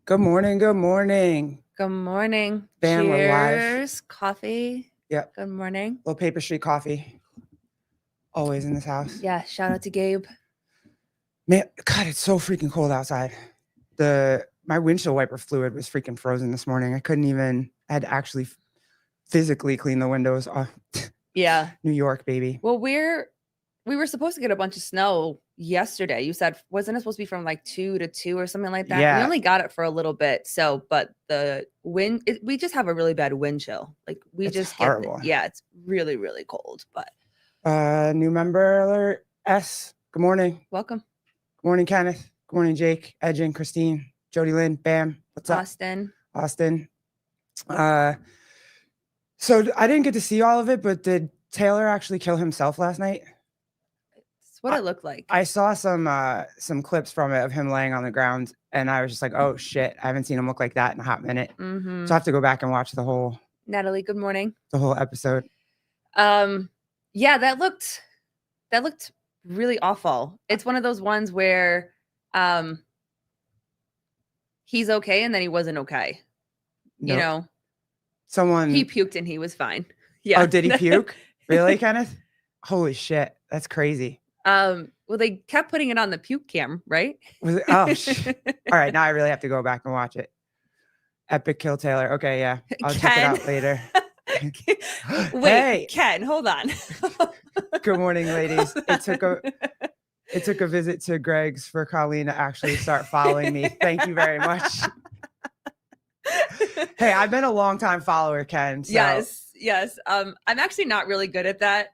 Good morning. Good morning. Good morning. Bam, we're live. Cheers. Coffee. Yep. Good morning. Little Paper Street coffee. Always in this house. Yeah, shout out to Gabe. Man, God, it's so freaking cold outside. My windshield wiper fluid was freaking frozen this morning. I had to actually physically clean the windows. Yeah. New York, baby. Well, we were supposed to get a bunch of snow yesterday. You said, wasn't it supposed to be from like 2 to 2 or something like that? Yeah. We only got it for a little bit. So, but the wind, we just have a really bad wind chill. Like It's just horrible. it's really, really cold. But new member alert. S. Good morning. Welcome. Good morning, Kenneth. Good morning, Jake, Edgin, Christine, Jody Lynn, Bam. What's up? Austin. So I didn't get to see all of it, but did Taylor actually kill himself last night? That's what it looked like. I saw some clips from it of him laying on the ground, and I was just like, oh shit, I haven't seen him look like that in a hot minute. Mm-hmm. So I have to go back and watch the whole Natalie, good morning. The whole episode. Yeah, that looked really awful. It's one of those ones where he's okay and then he wasn't okay. Nope. You know, he puked and he was fine. Yeah. Oh, did he puke? Really, Kenneth? Holy shit, that's crazy. Well, they kept putting it on the puke cam, right? Was it? Oh, all right. Now I really have to go back and watch it. Epic kill Taylor. Okay, yeah, I'll check it out later. Wait, hey. Ken, hold on. Good morning, ladies. It took a visit to Greg's for Colleen to actually start following me. Thank you very much. Hey, I've been a long time follower, Ken. So. Yes. I'm actually not really good at that.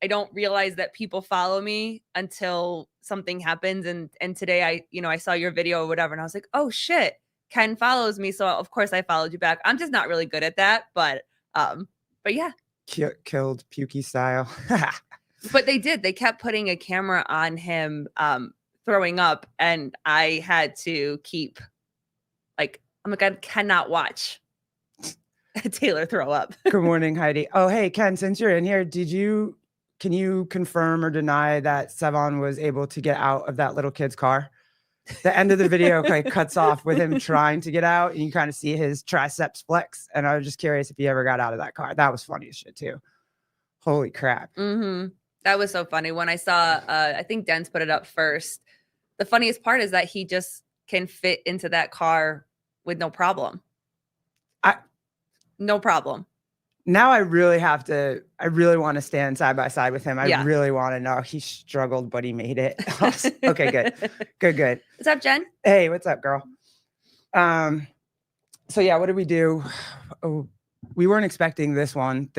I don't realize that people follow me until something happens. And today I saw your video or whatever, and I was like, oh shit, Ken follows me. So of course I followed you back. I'm just not really good at that, but yeah. Killed pukey style. But they kept putting a camera on him throwing up, and I had to keep I'm like, I cannot watch Taylor throw up. Good morning, Heidi. Oh, hey, Ken, since you're in here, can you confirm or deny that Sevon was able to get out of that little kid's car? The end of the video cuts off with him trying to get out, and you kind of see his triceps flex. And I was just curious if he ever got out of that car. That was funny as shit too. Holy crap. Mm-hmm. That was so funny. When I saw, I think Dens put it up first. The funniest part is that he just can fit into that car with no problem. No problem. Now I really want to stand side by side with him. I really want to know. He struggled, but he made it. Okay, good. What's up, Jen? Hey, what's up, girl? So yeah, what did we do? Oh, we weren't expecting this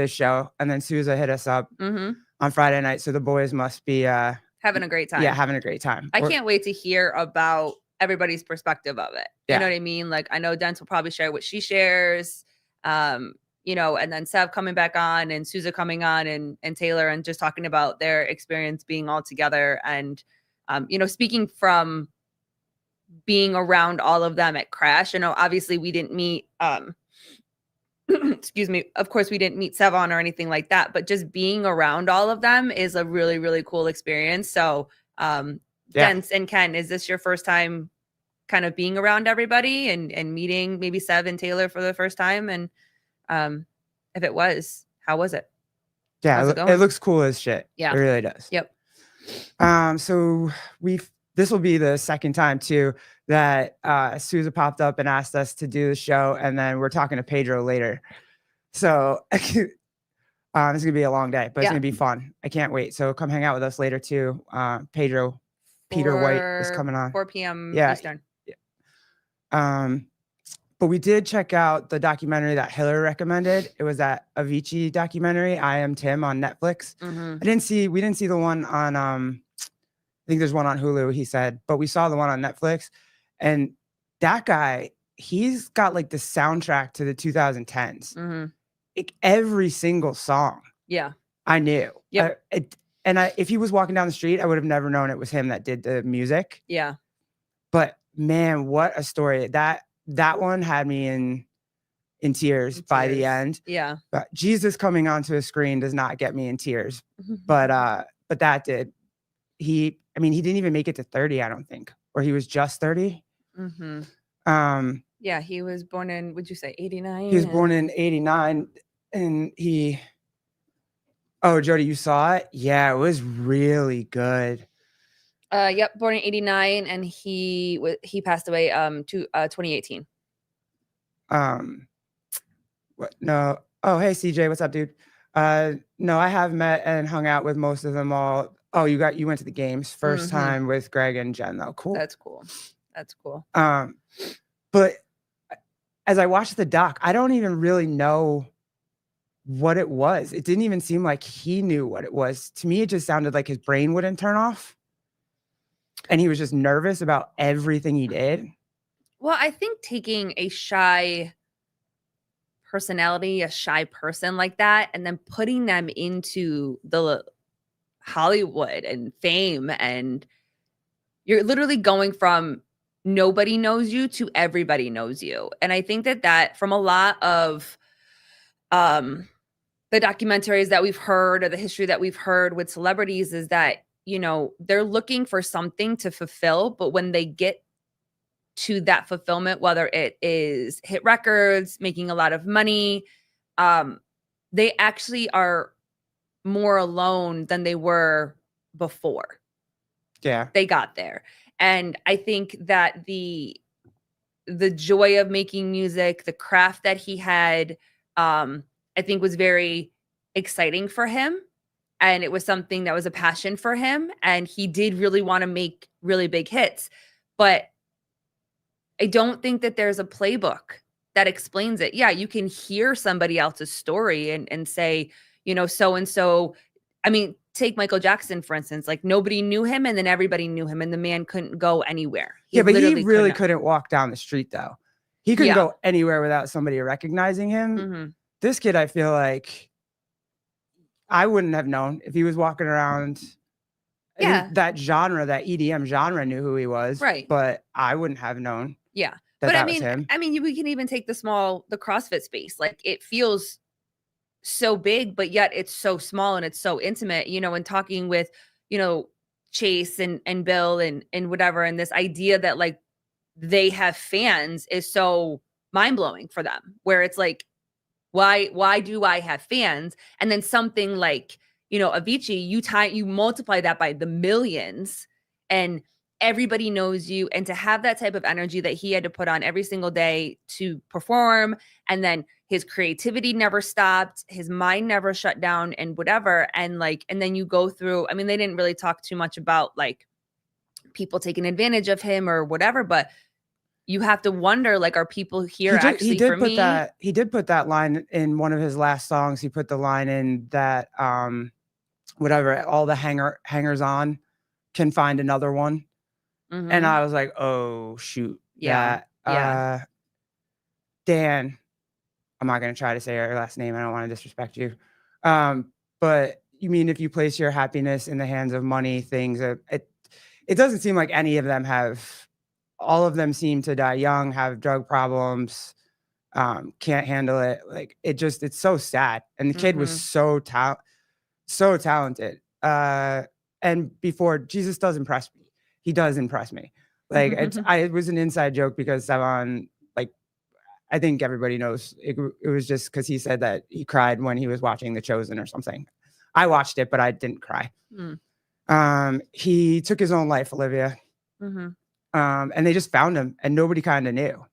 show. And then Sousa hit us up on Friday night. So the boys must be having a great time. Yeah, having a great time. I can't wait to hear about everybody's perspective of it. You know what I mean? Like, I know Dents will probably share what she shares. And then Sev coming back on, and Sousa coming on, and Taylor, and just talking about their experience being all together. And, speaking from being around all of them at Crash, obviously we didn't meet, excuse me. Of course we didn't meet Sevon or anything like that, but just being around all of them is a really, really cool experience. So, Dents and Ken, is this your first time kind of being around everybody and meeting maybe Sev and Taylor for the first time? And if it was, how was it? Yeah, it looks cool as shit. Yeah, it really does. Yep. So this will be the second time too that Sousa popped up and asked us to do the show, and then we're talking to Pedro later. So it's gonna be a long day, but it's gonna be fun. I can't wait. So come hang out with us later too. Peter White is coming on 4 p.m. Eastern. Yeah. But we did check out the documentary that Hillary recommended. It was that Avicii documentary, I Am Tim, on Netflix. We didn't see the one on, I think there's one on Hulu, he said, but we saw the one on Netflix. And that guy, he's got the soundtrack to the 2010s. Every single song. Yeah. I knew. Yeah. If he was walking down the street, I would have never known it was him that did the music. Yeah. But man, what a story. That one had me in tears by the end. Yeah. But Jesus coming onto a screen does not get me in tears. But that did. He didn't even make it to 30, I don't think. Or he was just 30. Yeah, he was born in, would you say 89? He was born in 89, and oh, Jody, you saw it? Yeah, it was really good. Yep, born in 89, and he passed away 2018. What? No. Oh, hey, CJ, what's up, dude? No, I have met and hung out with most of them all. Oh, you went to the games first time with Greg and Jen, though. Cool. That's cool. That's cool. But as I watched the doc, I don't even really know what it was. It didn't even seem like he knew what it was. To me, it just sounded like his brain wouldn't turn off. And he was just nervous about everything he did. Well, I think taking a shy personality, a shy person like that, and then putting them into the Hollywood and fame, and you're literally going from nobody knows you to everybody knows you. And I think that from a lot of the documentaries that we've heard, or the history that we've heard with celebrities, is that, you know, they're looking for something to fulfill, but when they get to that fulfillment, whether it is hit records, making a lot of money, they actually are more alone than they were before. Yeah. They got there. And I think that the joy of making music, the craft that he had, I think was very exciting for him. And it was something that was a passion for him. And he did really want to make really big hits. But I don't think that there's a playbook that explains it. Yeah, you can hear somebody else's story and say, you know, so-and-so. I mean, take Michael Jackson, for instance. Like, nobody knew him, and then everybody knew him, and the man couldn't go anywhere. Yeah, but he really couldn't walk down the street, though. He couldn't go anywhere without somebody recognizing him. This kid, I feel like I wouldn't have known if he was walking around. Yeah. That genre, that EDM genre, knew who he was. Right. But I wouldn't have known. Yeah. But I mean, we can even take the CrossFit space. Like, it feels so big, but yet it's so small and it's so intimate, you know, and talking with, you know, Chase and Bill and whatever. And this idea that, like, they have fans is so mind blowing for them, where it's like, why do I have fans? And then something like, you know, Avicii, you multiply that by the millions, and everybody knows you. And to have that type of energy that he had to put on every single day to perform, and then his creativity never stopped, his mind never shut down, and whatever. And then you go through, I mean, they didn't really talk too much about, like, people taking advantage of him or whatever, but you have to wonder, like, are people here actually for me? He did put that line in one of his last songs. He put the line in that, whatever, all the hangers on can find another one. And I was like, oh, shoot. Yeah. Dan, I'm not going to try to say her last name. I don't want to disrespect you. But you mean, if you place your happiness in the hands of money, things, it doesn't seem like any of them have. All of them seem to die young, have drug problems, can't handle it. Like, it's so sad. And the kid was so talented. And before, Jesus does impress me. He does impress me. Like, it was an inside joke because Savon, like, I think everybody knows it was just because he said that he cried when he was watching The Chosen or something. I watched it, but I didn't cry. He took his own life, Olivia. And they just found him, and nobody kind of knew.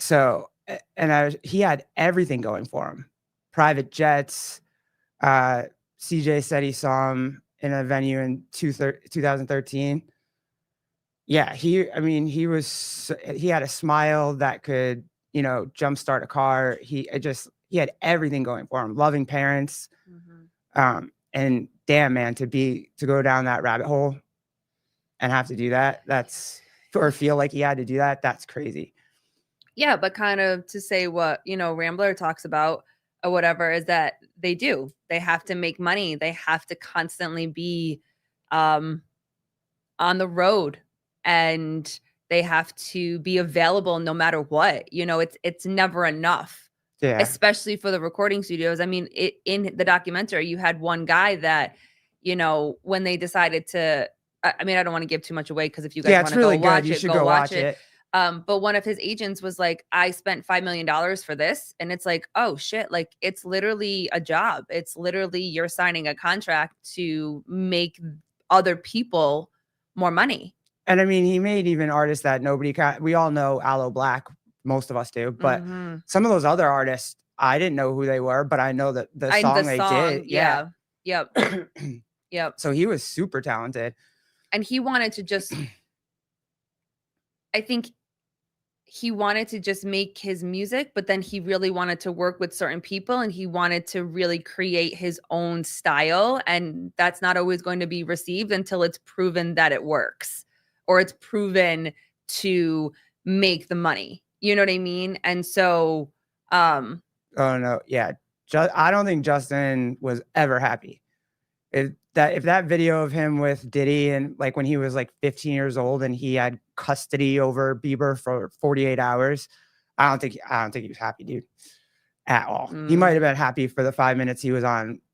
So, and he had everything going for him. Private jets. CJ said he saw him in a venue in 2013. Yeah, he had a smile that could, you know, jumpstart a car. He had everything going for him. Loving parents. And damn, man, to go down that rabbit hole and have to do that, or feel like he had to do that, that's crazy. Yeah, but kind of to say what, you know, Rambler talks about or whatever, is that they have to make money. They have to constantly be on the road, and they have to be available no matter what. You know, it's never enough. Yeah. Especially for the recording studios. I mean, in the documentary, you had one guy that, you know, when they decided to, I mean, I don't want to give too much away, because if you guys want to go watch it, go watch it. But one of his agents was like, I spent $5 million for this. And it's like, oh shit, like it's literally a job. It's literally you're signing a contract to make other people more money. And I mean, he made even artists that we all know Aloe Black, most of us do, but some of those other artists, I didn't know who they were, but I know that the song they did. Yeah. Yep. Yep. So he was super talented. And he wanted to just, I think he wanted to just make his music, but then he really wanted to work with certain people and he wanted to really create his own style. And that's not always going to be received until it's proven that it works or it's proven to make the money. You know what I mean? And so, oh no. Yeah. I don't think Justin was ever happy. If that video of him with Diddy and like when he was like 15 years old and he had custody over Bieber for 48 hours, I don't think he was happy, dude, at all. He might have been happy for the 5 minutes he was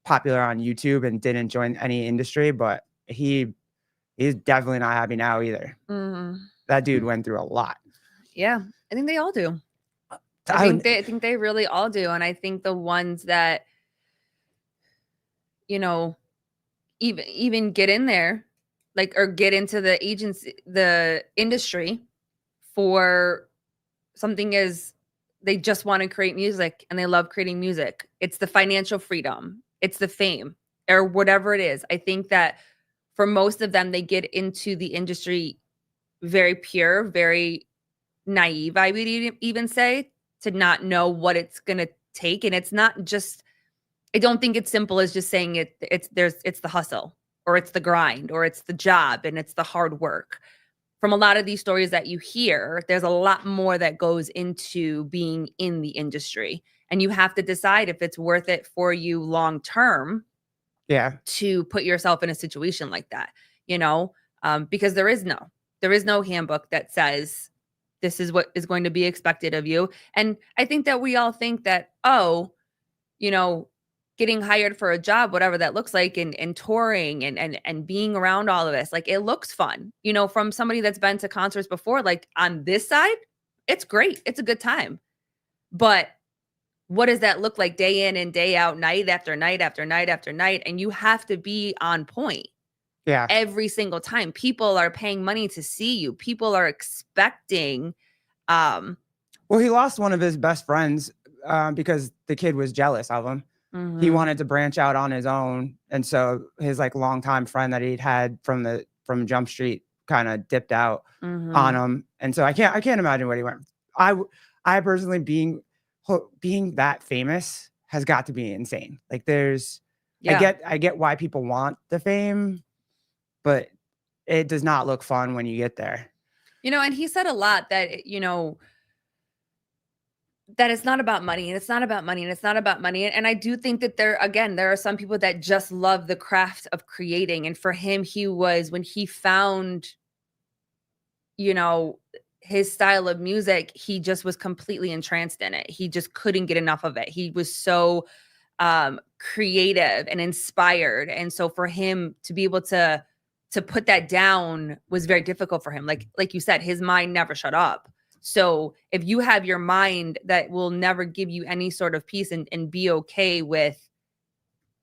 popular on YouTube and didn't join any industry, but he's definitely not happy now either. That dude went through a lot. Yeah, I think they all do. I think they really all do, and I think the ones that, you know, even get in there, like, or get into the industry for something is they just want to create music and they love creating music. It's the financial freedom, it's the fame or whatever it is. I think that for most of them, they get into the industry very pure, very naive, I would even say, to not know what it's going to take. And it's not just, I don't think it's simple as just saying it's the hustle or it's the grind or it's the job and it's the hard work. From a lot of these stories that you hear, there's a lot more that goes into being in the industry. And you have to decide if it's worth it for you long term. Yeah. To put yourself in a situation like that, because there is no handbook that says this is what is going to be expected of you. And I think that we all think that, getting hired for a job, whatever that looks like, and touring and being around all of this, like, it looks fun, from somebody that's been to concerts before, like on this side, it's great. It's a good time. But what does that look like day in and day out, night after night after night after night? And you have to be on point. Yeah. Every single time. People are paying money to see you. People are expecting. Well, he lost one of his best friends because the kid was jealous of him. He wanted to branch out on his own. And so his like longtime friend that he'd had from Jump Street kind of dipped out on him. And so I can't imagine what he went. I personally being that famous has got to be insane. Like I get why people want the fame, but it does not look fun when you get there. And he said a lot that, that it's not about money and it's not about money and it's not about money. And I do think that there are some people that just love the craft of creating. And for him, when he found, his style of music, he just was completely entranced in it. He just couldn't get enough of it. He was so creative and inspired. And so for him to be able to put that down was very difficult for him. Like you said, his mind never shut up. So if you have your mind that will never give you any sort of peace and be okay with,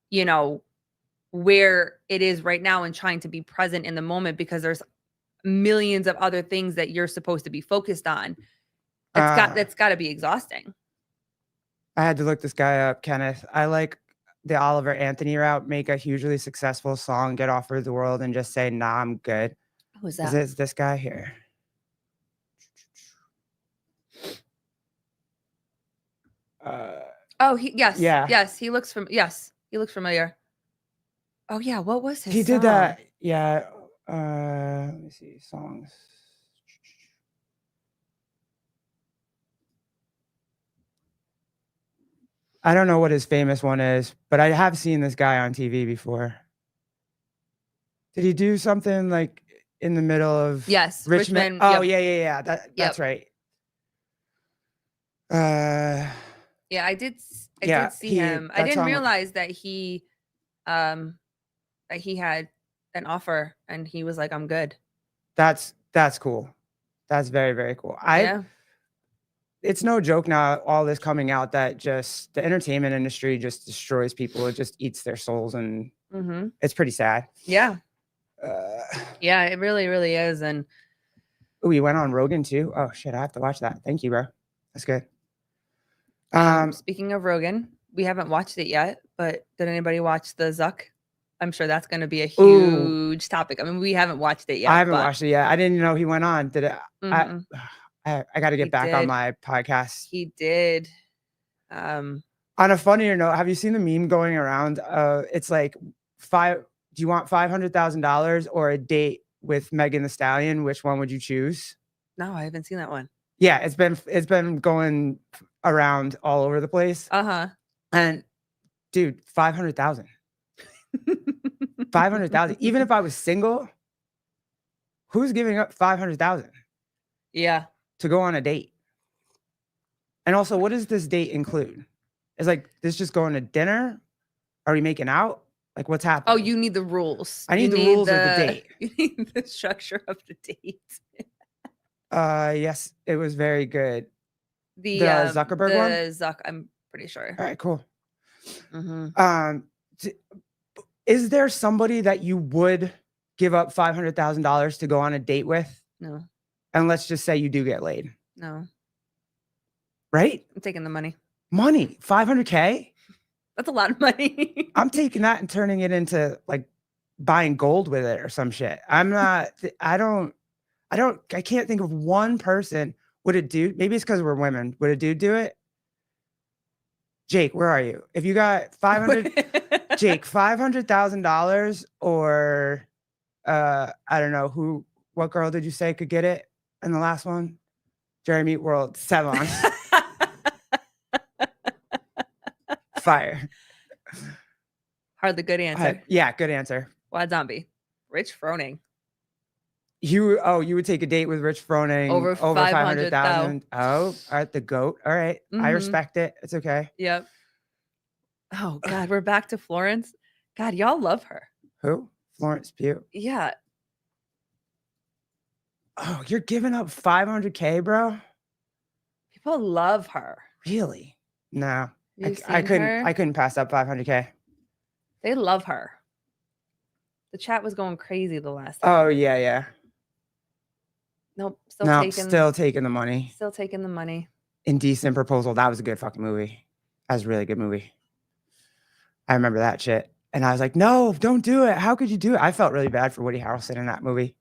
where it is right now and trying to be present in the moment because there's millions of other things that you're supposed to be focused on, that's got to be exhausting. I had to look this guy up, Kenneth. I like the Oliver Anthony route, make a hugely successful song, get offered the world, and just say, nah, I'm good. Who's that? Is this guy here? Yes. Yeah. Yes, he looks familiar. Oh yeah, what was his He song? did that. Yeah. Let me see songs. I don't know what his famous one is, but I have seen this guy on TV before. Did he do something like in the middle of Richmond? Oh, yep. Yeah. That's right. Yeah, I did see him. I didn't realize that he had an offer and he was like, I'm good. That's cool. That's very, very cool. It's no joke now, all this coming out that just the entertainment industry just destroys people. It just eats their souls, and it's pretty sad. Yeah. Yeah, it really, really is. And we went on Rogan too. Oh shit, I have to watch that. Thank you, bro. That's good. Speaking of Rogan, we haven't watched it yet, but did anybody watch the Zuck? I'm sure that's going to be a huge topic. I mean, we haven't watched it yet. I haven't watched it yet. I didn't know he went on. Did it? I got to get back on my podcast. He did. On a funnier note, have you seen the meme going around? It's like do you want $500,000 or a date with Megan Thee Stallion? Which one would you choose? No, I haven't seen that one. Yeah, it's been going around all over the place. And dude, 500,000. 500,000. Even if I was single, who's giving up 500,000? Yeah. To go on a date. And also, what does this date include? Is like this just going to dinner? Are we making out? Like, what's happening? Oh, you need the rules. I need the rules of the date. You need the structure of the date. Yes, it was very good. The Zuckerberg one? Zuck, I'm pretty sure. All right, cool. Is there somebody that you would give up $500,000 to go on a date with? No. And let's just say you do get laid. No. Right? I'm taking the money. Money, $500K? That's a lot of money. I'm taking that and turning it into like buying gold with it or some shit. I can't think of one person. Would a dude, maybe it's because we're women. Would a dude do it? Jake, where are you? If you got Jake, $500,000 or I don't know what girl did you say could get it in the last one? Jeremy World, Sevon. Fire. Hardly good answer. Yeah, good answer. Wild Zombie. Rich Froning. You would take a date with Rich Froning over 500,000. Oh, all right, the GOAT. All right. I respect it. It's okay. Yep. Oh God, we're back to Florence. God, y'all love her. Who? Florence Pugh. Yeah. Oh, you're giving up $500K, bro? People love her. Really? No. I couldn't pass up $500K. They love her. The chat was going crazy the last time. Oh, yeah. Nope. Still taking the money. Still taking the money. Indecent Proposal. That was a good fucking movie. That was a really good movie. I remember that shit. And I was like, no, don't do it. How could you do it? I felt really bad for Woody Harrelson in that movie.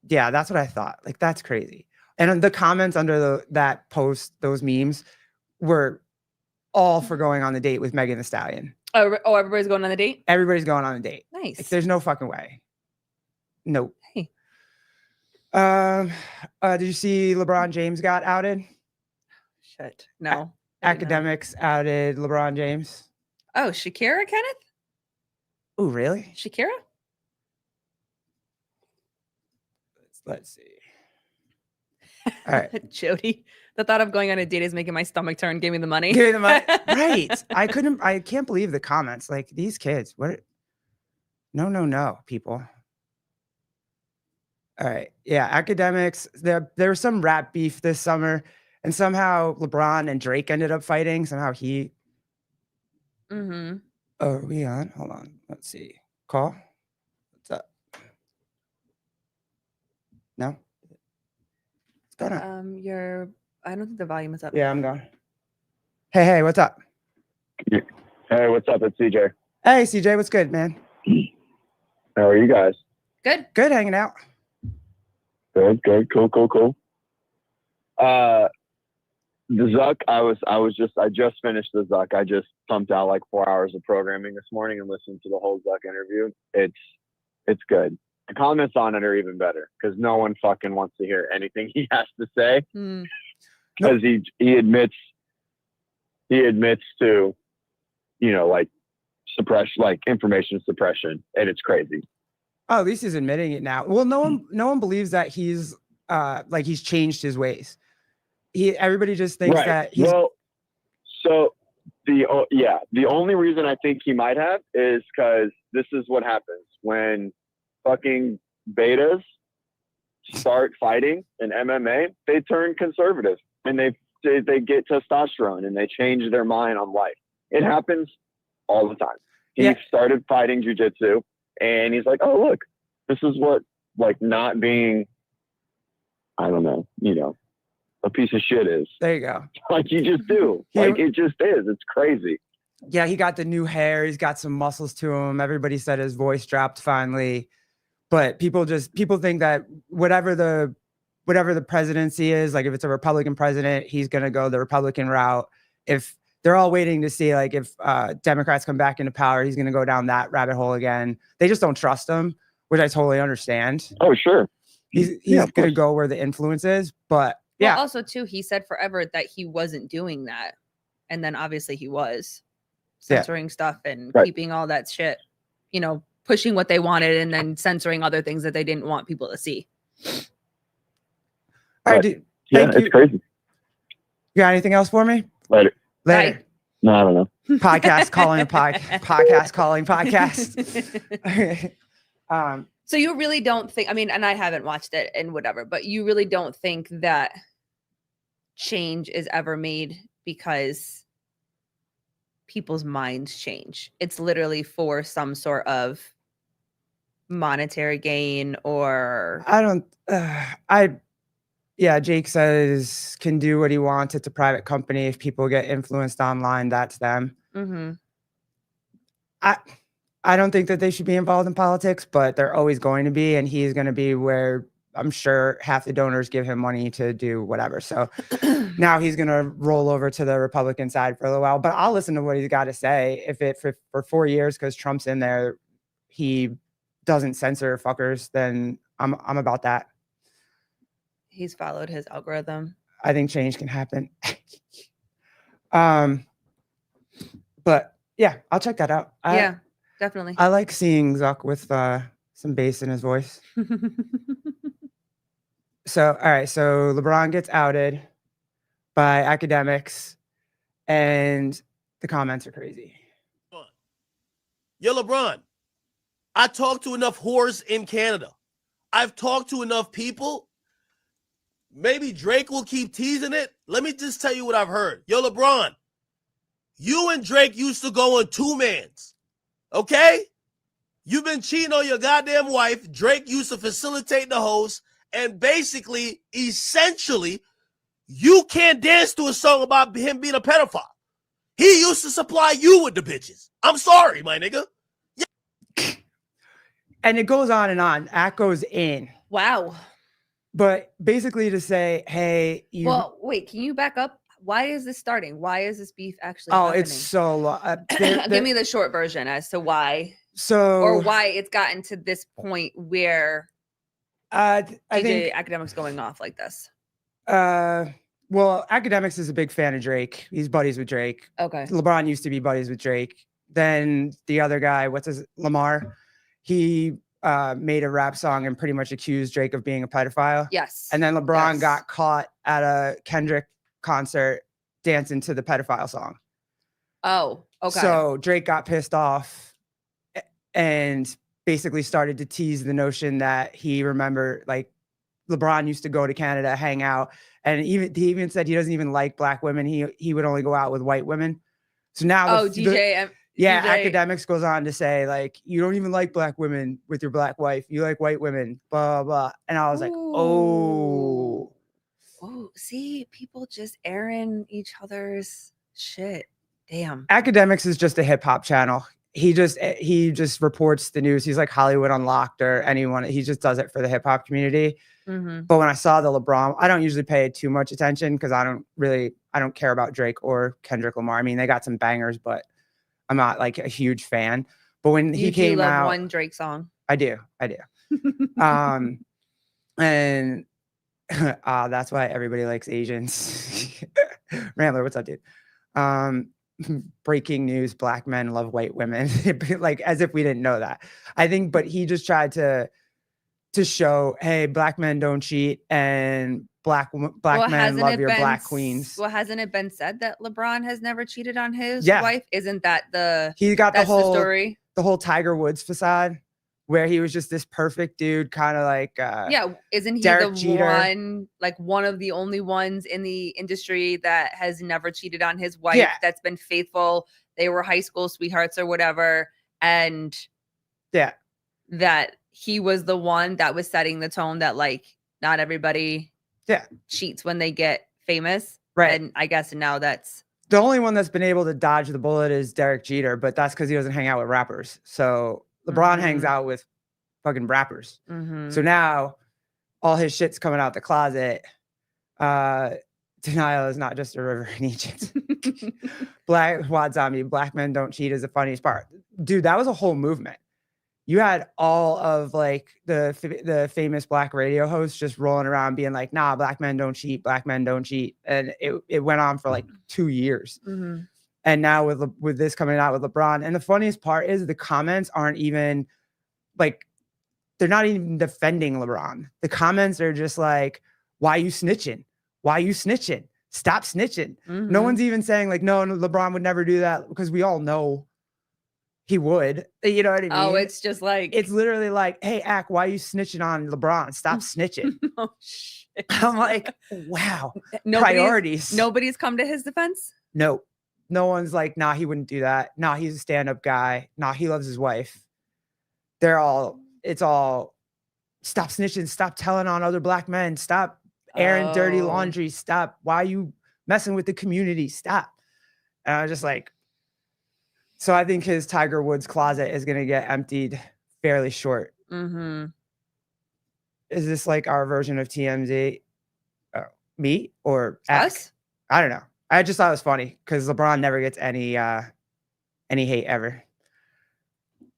Yeah, that's what I thought. Like, that's crazy. And the comments under that post, those memes, were all for going on the date with Megan Thee Stallion. Oh, everybody's going on the date? Everybody's going on a date. Nice. Like, there's no fucking way. Nope. Hey. Did you see LeBron James got outed? Shit. No. Academics outed LeBron James. Oh, Shakira, Kenneth? Oh, really? Shakira? Let's see. All right. Jody, the thought of going on a date is making my stomach turn. Give me the money. Give me the money. Right. I can't believe the comments. Like, these kids. What? No, people. All right. Yeah. Academics. There was some rap beef this summer, and somehow LeBron and Drake ended up fighting. Somehow he. Oh, are we on? Hold on. Let's see. Call. What's up? No. What's going on? I don't think the volume is up. Yeah, I'm gone. Hey, what's up? Hey, what's up? It's CJ. Hey, CJ, what's good, man? How are you guys? Good. Good, hanging out. Good. Cool. The Zuck, I just finished the Zuck. I just pumped out like 4 hours of programming this morning and listened to the whole Zuck interview. It's good. The comments on it are even better because no one fucking wants to hear anything he has to say. Because he admits to, like suppression, like information suppression, and it's crazy. Oh, at least he's admitting it now. Well, no one believes that he's he's changed his ways. Everybody just thinks that he's so the only reason I think he might have is because this is what happens when fucking betas start fighting in MMA, they turn conservative and they get testosterone and they change their mind on life. It happens all the time. He started fighting jiu-jitsu and he's like, oh, look, this is what like not being, I don't know, a piece of shit is. There you go. Like you just do. Like it just is. It's crazy. Yeah, he got the new hair. He's got some muscles to him. Everybody said his voice dropped finally. But people think that whatever the presidency is, like if it's a Republican president, he's going to go the Republican route. If they're all waiting to see, like if Democrats come back into power, he's going to go down that rabbit hole again. They just don't trust him, which I totally understand. Oh, sure. He's going to go where the influence is. But yeah. Well, also, too, he said forever that he wasn't doing that. And then obviously he was censoring stuff and keeping all that shit, pushing what they wanted and then censoring other things that they didn't want people to see. All right, dude, it's crazy. You got anything else for me? Later. Bye. No, I don't know. Podcast calling a podcast calling podcast. So you really don't think, and I haven't watched it and whatever, but you really don't think that change is ever made because people's minds change. It's literally for some sort of monetary gain or Jake says can do what he wants. It's a private company. If people get influenced online, that's them. Mm-hmm. I don't think that they should be involved in politics, but they're always going to be, and he's going to be where I'm sure half the donors give him money to do whatever. So now he's going to roll over to the Republican side for a little while, but I'll listen to what he's got to say. If it for 4 years, because Trump's in there, he doesn't censor fuckers, then I'm about that. He's followed his algorithm. I think change can happen. But yeah, I'll check that out. Yeah, definitely. I like seeing Zuck with some bass in his voice. So, all right. So LeBron gets outed by academics and the comments are crazy. Yo, LeBron, I talked to enough whores in Canada. I've talked to enough people. Maybe Drake will keep teasing it. Let me just tell you what I've heard. Yo, LeBron, you and Drake used to go on two-mans, okay? You've been cheating on your goddamn wife. Drake used to facilitate the host. And basically, essentially, you can't dance to a song about him being a pedophile. He used to supply you with the bitches. I'm sorry, my nigga. Yeah. And it goes on and on. Act goes in. Wow. But basically to say, hey, well, wait, can you back up? Why is this starting? Why is this beef actually happening? It's so long. Give me the short version as to why. Or why it's gotten to this point where I think academics going off like this. Well, academics is a big fan of Drake. He's buddies with Drake. Okay. LeBron used to be buddies with Drake. Then the other guy, Lamar, he made a rap song and pretty much accused Drake of being a pedophile. Yes. And then LeBron got caught at a Kendrick concert dancing to the pedophile song. Oh, okay. So Drake got pissed off and basically started to tease the notion that he remembered, like, LeBron used to go to Canada, hang out, and he even said he doesn't even like black women. He would only go out with white women. So now academics goes on to say, like, you don't even like black women with your black wife. You like white women, blah, blah. And I was like, oh, see, people just airing each other's shit. Damn. Academics is just a hip hop channel. He just reports the news. He's like Hollywood Unlocked or anyone. He just does it for the hip hop community. Mm-hmm. But when I saw the LeBron, I don't usually pay too much attention because I don't care about Drake or Kendrick Lamar. I mean, they got some bangers, but I'm not like a huge fan. But when he came out, one Drake song. I do. And that's why everybody likes Asians. Rambler, what's up, dude? Breaking news: black men love white women. Like, as if we didn't know that. I think, but he just tried to show, hey, black men don't cheat and black men love your black queens. Well, hasn't it been said that LeBron has never cheated on his wife? Isn't that the he got the story? The whole Tiger Woods facade where he was just this perfect dude, kind of like isn't he Derek the Jeter. one of the only ones in the industry that has never cheated on his wife, that's been faithful? They were high school sweethearts or whatever, and that he was the one that was setting the tone that like not everybody cheats when they get famous, right? And I guess now that's the only one that's been able to dodge the bullet is Derek Jeter, but that's because he doesn't hang out with rappers. So LeBron hangs out with fucking rappers. So now all his shit's coming out the closet. Denial is not just a river in Egypt. Wad Zombie, black men don't cheat is the funniest part. Dude, that was a whole movement. You had all of like the famous black radio hosts just rolling around being like, nah, black men don't cheat, black men don't cheat. And it went on for like 2 years. And now with this coming out with LeBron. And the funniest part is the comments aren't even like, they're not even defending LeBron. The comments are just like, why you snitching? Why you snitching? Stop snitching. No one's even saying like, no, LeBron would never do that, because we all know he would. You know what I mean? Oh, it's just like, it's literally like, hey, Ack, why are you snitching on LeBron? Stop snitching. Oh, shit. I'm like, wow. Priorities. Nobody's come to his defense? No. No one's like, nah, he wouldn't do that. Nah, he's a stand-up guy. Nah, he loves his wife. It's all, stop snitching. Stop telling on other black men. Stop airing dirty laundry. Stop. Why are you messing with the community? Stop. And I was just like, so I think his Tiger Woods closet is going to get emptied fairly short. Is this like our version of TMZ? Me or us? I don't know. I just thought it was funny because LeBron never gets any hate ever.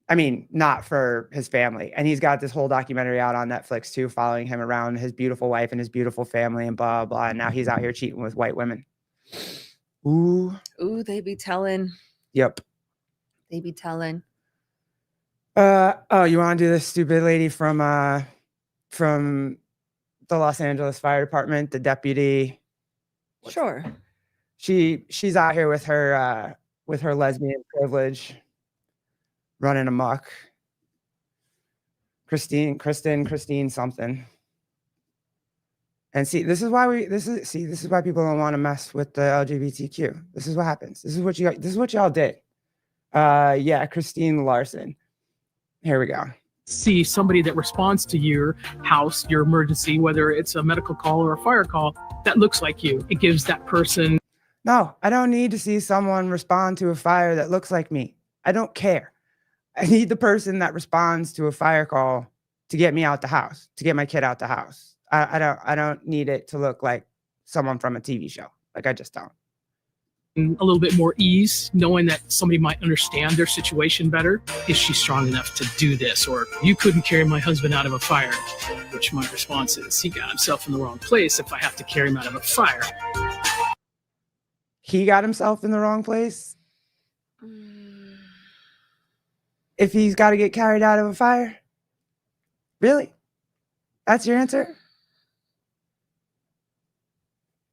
I mean, not for his family. And he's got this whole documentary out on Netflix too, following him around, his beautiful wife and his beautiful family and blah, blah. And now he's out here cheating with white women. Ooh, they be telling. Yep. They be telling. Oh, you want to do this stupid lady from the Los Angeles Fire Department, the deputy? Sure. She's out here with her lesbian privilege, running amok. Christine something. And see, this is why people don't want to mess with the LGBTQ. This is what happens. This is what y'all did. Christine Larson. Here we go. See somebody that responds to your house, your emergency, whether it's a medical call or a fire call, that looks like you. It gives that person. No, I don't need to see someone respond to a fire that looks like me. I don't care. I need the person that responds to a fire call to get me out the house, to get my kid out the house. I don't need it to look like someone from a TV show. Like, I just don't. A little bit more ease, knowing that somebody might understand their situation better. Is she strong enough to do this? Or you couldn't carry my husband out of a fire, which my response is, he got himself in the wrong place if I have to carry him out of a fire. He got himself in the wrong place? If he's got to get carried out of a fire? Really? That's your answer?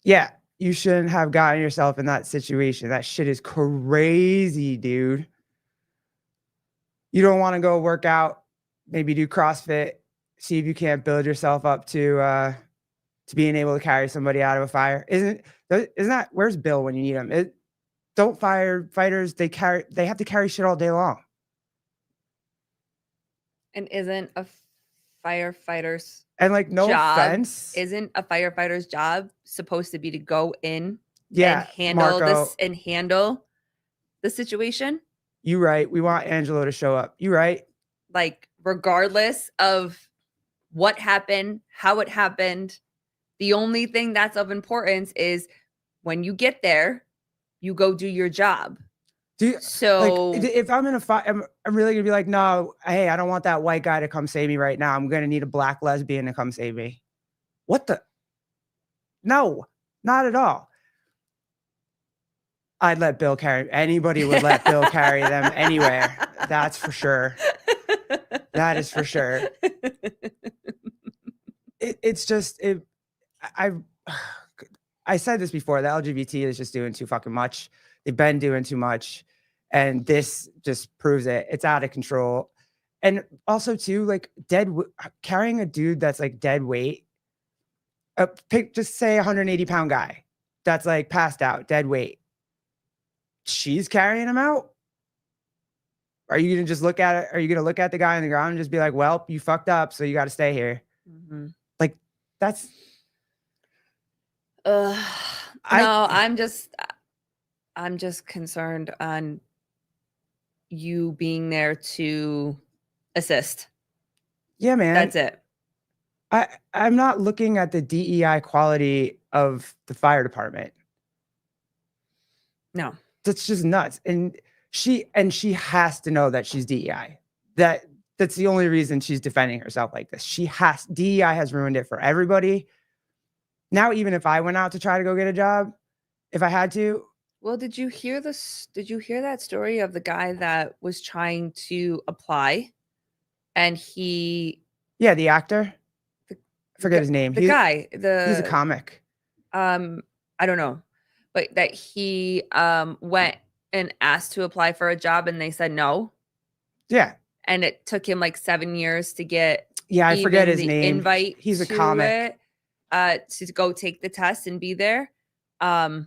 Yeah. You shouldn't have gotten yourself in that situation. That shit is crazy, dude. You don't want to go work out, maybe do CrossFit, see if you can't build yourself up to being able to carry somebody out of a fire. Isn't that, where's Bill when you need him? Don't firefighters, they have to carry shit all day long. And isn't a firefighter's and like no job, offense, isn't a firefighter's job supposed to be to go in and handle the situation? You right. We want Angelo to show up. You right. Like, regardless of what happened, how it happened, the only thing that's of importance is when you get there, you go do your job. So like, if I'm in a fight, I'm really gonna be like, no, hey, I don't want that white guy to come save me right now. I'm gonna need a black lesbian to come save me. What the? No, not at all. I'd let Bill carry. Anybody would let Bill carry them anywhere. That's for sure. That is for sure. It's just I said this before. The LGBT is just doing too fucking much. They've been doing too much. And this just proves it. It's out of control. And also too, like carrying a dude that's like dead weight, just say 180-pound guy that's like passed out, dead weight. She's carrying him out. Are you gonna just look at it? Are you gonna look at the guy on the ground and just be like, well, you fucked up, so you got to stay here? Like that's no, I'm just concerned on you being there to assist. Yeah, man. That's it. I'm not looking at the DEI quality of the fire department. No. That's just nuts. And she has to know that she's DEI. That's the only reason she's defending herself like this. DEI has ruined it for everybody. Now, even if I went out to try to go get a job, if I had to. Well, did you hear that story of the guy that was trying to apply and yeah, the actor? I forget his name. He's a comic. I don't know. But that he went and asked to apply for a job and they said no. Yeah. And it took him like 7 years to get I forget his name. Invite. He's a comic. To go take the test and be there. And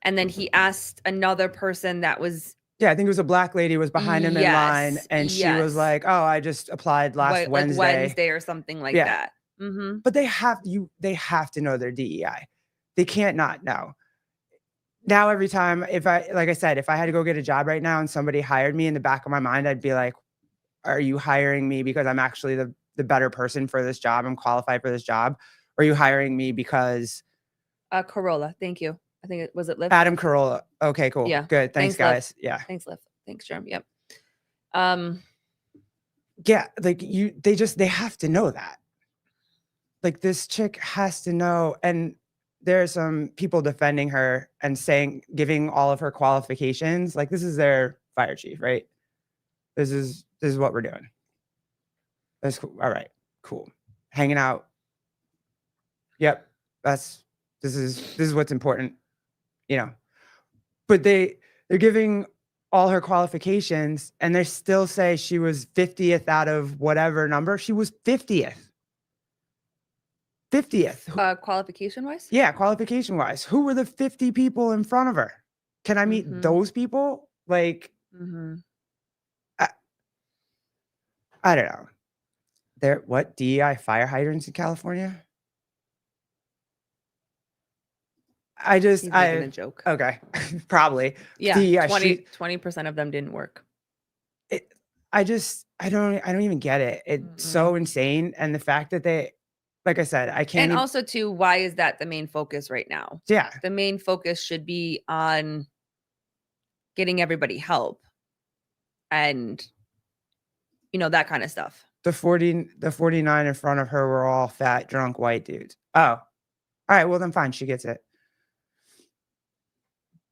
then he asked another person that was I think it was a black lady was behind him in line, and she was like, "Oh, I just applied last Wednesday." Like Wednesday or something like that. Mm-hmm. But they have to know their DEI. They can't not know. Now, every time, if I had to go get a job right now and somebody hired me, in the back of my mind, I'd be like, are you hiring me because I'm actually the better person for this job? I'm qualified for this job. Or are you hiring me because Corolla? Thank you. I think it was Lyft. Adam Carolla. Okay, cool. Yeah. Good. Thanks guys. Lyft. Yeah. Thanks, Lyft. Thanks, Jerm. Yep. Yeah, like they have to know that. Like, this chick has to know. And there are some people defending her and giving all of her qualifications. Like, this is their fire chief, right? This is what we're doing. That's cool. All right, cool. Hanging out. Yep. This is what's important, but they're giving all her qualifications and they still say she was 50th out of whatever number. She was 50th. Qualification wise? Yeah, qualification wise. Who were the 50 people in front of her? Can I meet those people? Like, I don't know. What DEI fire hydrants in California? He's making a joke. Okay, probably. Yeah, 20% of them didn't work. I don't even get it. It's so insane, and the fact that they, like I said, I can't. And also, too, why is that the main focus right now? Yeah, the main focus should be on getting everybody help, and that kind of stuff. The 49 in front of her were all fat, drunk white dudes. Oh, all right. Well, then fine, she gets it.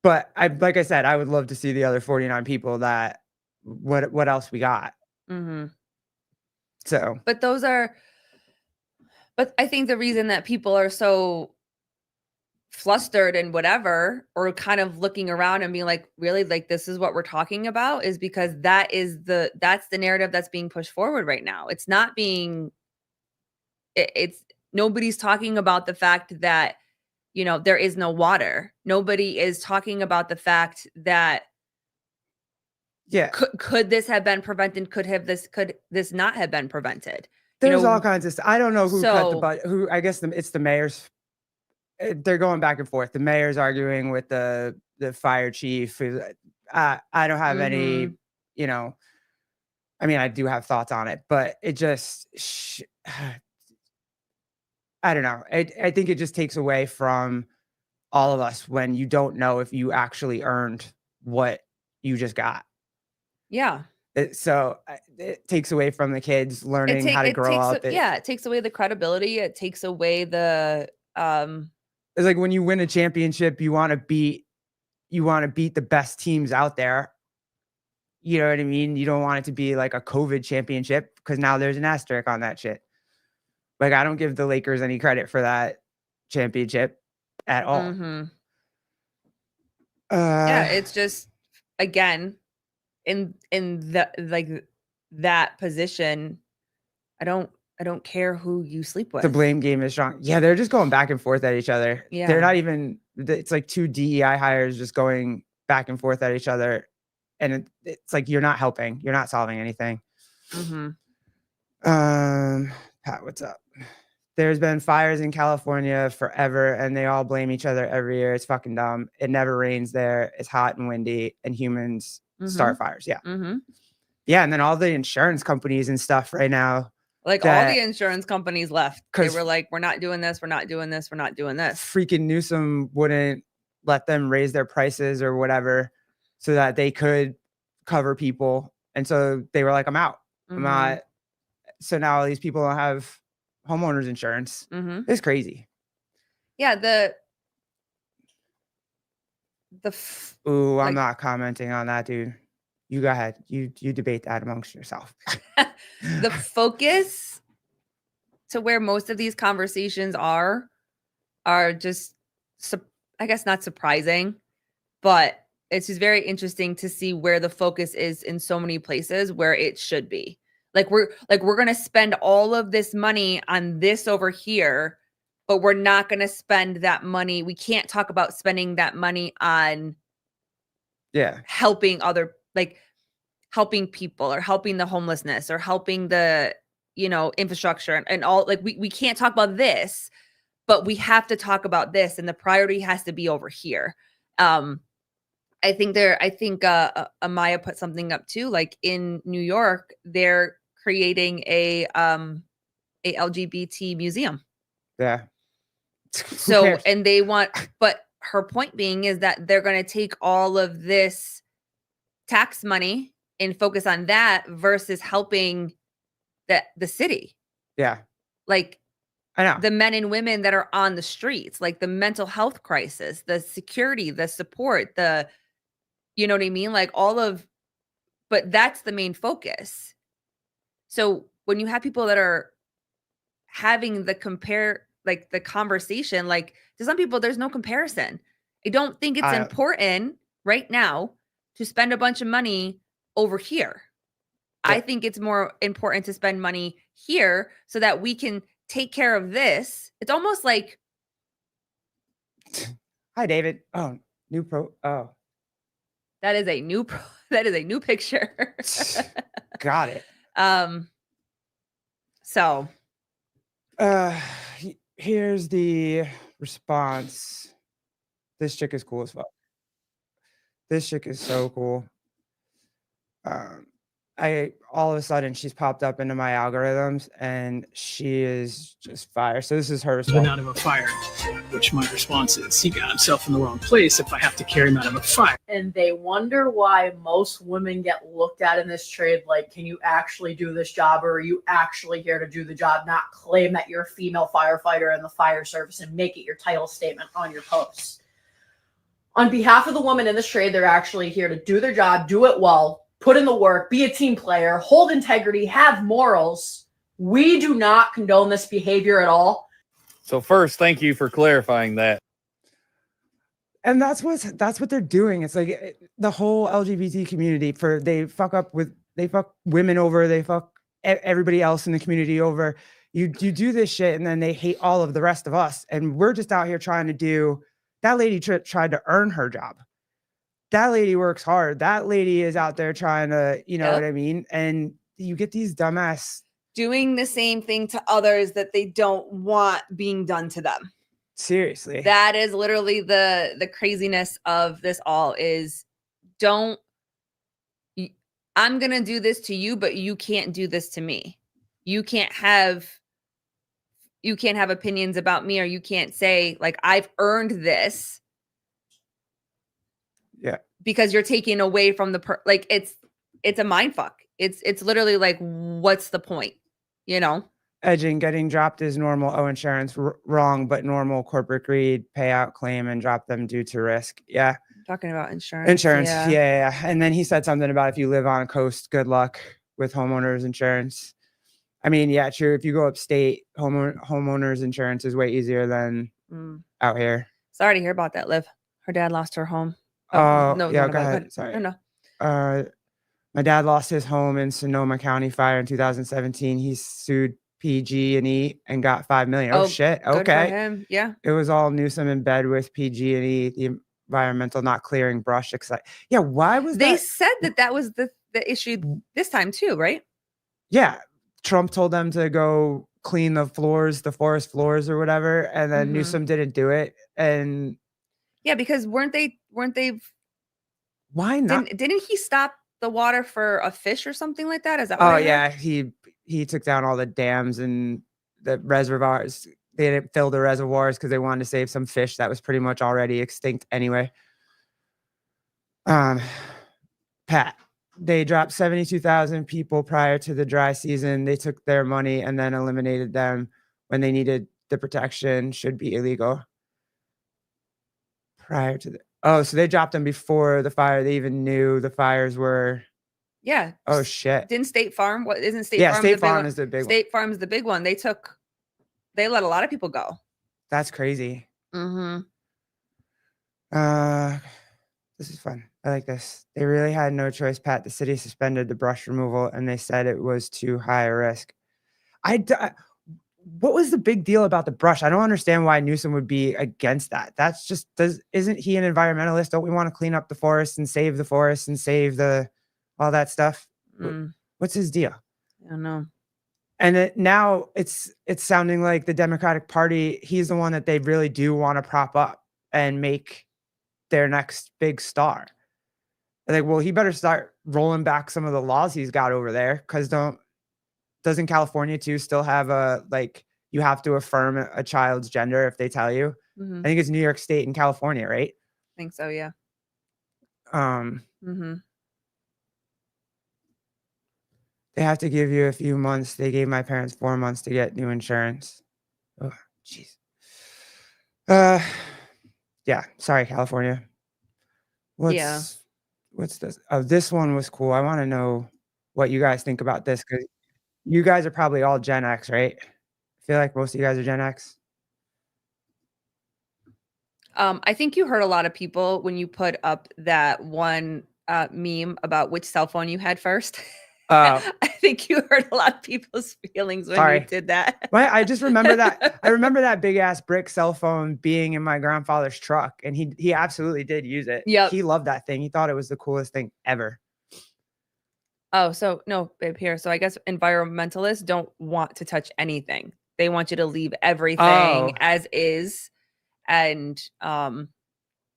But like I said, I would love to see the other 49 people that what else we got. So, but I think the reason that people are so flustered and whatever, or kind of looking around and being like, really, like, this is what we're talking about, is because that's the narrative that's being pushed forward right now. It's not being, it's nobody's talking about the fact that, there is no water. Nobody is talking about the fact that, could this have been prevented? Could this not have been prevented? There's all kinds of stuff. I don't know who cut the butt. Who, I guess it's the mayor's. They're going back and forth. The mayor's arguing with the fire chief. I don't have any, I mean, I do have thoughts on it, but it just, I don't know. I think it just takes away from all of us when you don't know if you actually earned what you just got. Yeah. So it takes away from the kids learning how to grow up. It takes away the credibility. It takes away the, it's like when you win a championship, you want to beat the best teams out there. You know what I mean? You don't want it to be like a COVID championship, because now there's an asterisk on that shit. Like, I don't give the Lakers any credit for that championship at all. Yeah, it's just, again, in the like that position, I don't care who you sleep with. The blame game is strong. Yeah, they're just going back and forth at each other. Yeah. They're not even, it's like 2 DEI hires just going back and forth at each other. And it's like, you're not helping. You're not solving anything. Pat, what's up? There's been fires in California forever, and they all blame each other every year. It's fucking dumb. It never rains there. It's hot and windy, and humans start fires. Yeah. Yeah, and then all the insurance companies and stuff right now. Like all the insurance companies left. They were like, we're not doing this. We're not doing this. We're not doing this. Freaking Newsom wouldn't let them raise their prices or whatever so that they could cover people. And so they were like, I'm out. I'm not. So now these people don't have homeowners insurance. It's crazy. Yeah. I'm not commenting on that, dude. You go ahead. You debate that amongst yourself. The focus to where most of these conversations are just, I guess, not surprising, but it's just very interesting to see where the focus is in so many places where it should be. Like we're going to spend all of this money on this over here, but we're not going to spend that money. We can't talk about spending that money on helping helping people or helping the homelessness or helping the, infrastructure and all. Like we can't talk about this, but we have to talk about this. And the priority has to be over here. I think Amaya put something up too, like in New York, they're creating a LGBT museum. Yeah. So, and they want, but her point being is that they're going to take all of this tax money and focus on that versus helping the city. Yeah. Like I know the men and women that are on the streets, like the mental health crisis, the security, the support, you know what I mean? Like but that's the main focus. So when you have people that are having the conversation, like to some people, there's no comparison. I don't think it's important right now to spend a bunch of money over here. Yeah. I think it's more important to spend money here so that we can take care of this. It's almost like, hi, David. Oh, that is a new picture. Got it. So here's the response. This chick is cool as fuck. This chick is so cool. All of a sudden she's popped up into my algorithms and she is just fire. So this is her response. Out of a fire, which my response is, he got himself in the wrong place if I have to carry him out of a fire. And they wonder why most women get looked at in this trade like, can you actually do this job, or are you actually here to do the job, not claim that you're a female firefighter in the fire service and make it your title statement on your posts. On behalf of the women in this trade, they're actually here to do their job, do it well, put in the work, be a team player, hold integrity, have morals. We do not condone this behavior at all. So first, thank you for clarifying that. And that's what they're doing. It's like the whole LGBT community, they fuck women over, they fuck everybody else in the community over. You do this shit and then they hate all of the rest of us. And we're just out here trying to do, that lady tried to earn her job. That lady works hard. That lady is out there trying to, you know what I mean? And you get these dumbass doing the same thing to others that they don't want being done to them. Seriously. That is literally the craziness of this all is I'm going to do this to you, but you can't do this to me. You can't have opinions about me, or you can't say like, I've earned this. Yeah. Because you're taking away from like it's a mind fuck. It's literally like, what's the point? Edging, getting dropped is normal. Oh, insurance wrong, but normal. Corporate greed, payout claim, and drop them due to risk. Yeah. Talking about insurance. Yeah. And then he said something about if you live on a coast, good luck with homeowners insurance. I mean, yeah, true. If you go upstate, homeowners insurance is way easier than out here. Sorry to hear about that, Liv. Her dad lost her home. No, yeah, go ahead. Sorry. No. My dad lost his home in Sonoma County fire in 2017. He sued PG&E and got $5 million. Oh shit. Good for Okay. him. Yeah. It was all Newsom in bed with PG&E, the environmental not clearing brush. Yeah. Why was They that? said that was the issue this time too, right? Yeah. Trump told them to go clean the forest floors or whatever. And then Newsom didn't do it. And yeah, because weren't they why not? Didn't he stop the water for a fish or something like that? Is that what yeah, he took down all the dams and the reservoirs. They didn't fill the reservoirs because they wanted to save some fish that was pretty much already extinct anyway. Pat, they dropped 72,000 people prior to the dry season. They took their money and then eliminated them when they needed the protection. Should be illegal. Prior to so they dropped them before the fire. They even knew the fires were. Yeah. Oh shit. Didn't State Farm? What isn't State Farm? Yeah, State Farm is the big one. State Farm is the big one. They let a lot of people go. That's crazy. This is fun. I like this. They really had no choice, Pat. The city suspended the brush removal and they said it was too high a risk. What was the big deal about the brush? I don't understand why Newsom would be against that. That's just isn't he an environmentalist? Don't we want to clean up the forest and save all that stuff? What's his deal? I don't know. And now it's sounding like the Democratic Party, he's the one that they really do want to prop up and make their next big star. Like, well, he better start rolling back some of the laws he's got over there, because doesn't California too still have you have to affirm a child's gender if they tell you? I think it's New York State and California, right? I think so, yeah. They have to give you a few months. They gave my parents 4 months to get new insurance. Oh, jeez. Yeah. Sorry, California. What's this? Oh, this one was cool. I want to know what you guys think about this, because you guys are probably all Gen X, right? I feel like most of you guys are Gen X. I think you hurt a lot of people when you put up that one meme about which cell phone you had first. I think you hurt a lot of people's feelings when you did that. I just remember that. I remember that big ass brick cell phone being in my grandfather's truck, and he absolutely did use it. Yep. He loved that thing. He thought it was the coolest thing ever. Oh, so no, babe, here. So I guess environmentalists don't want to touch anything. They want you to leave everything as is. And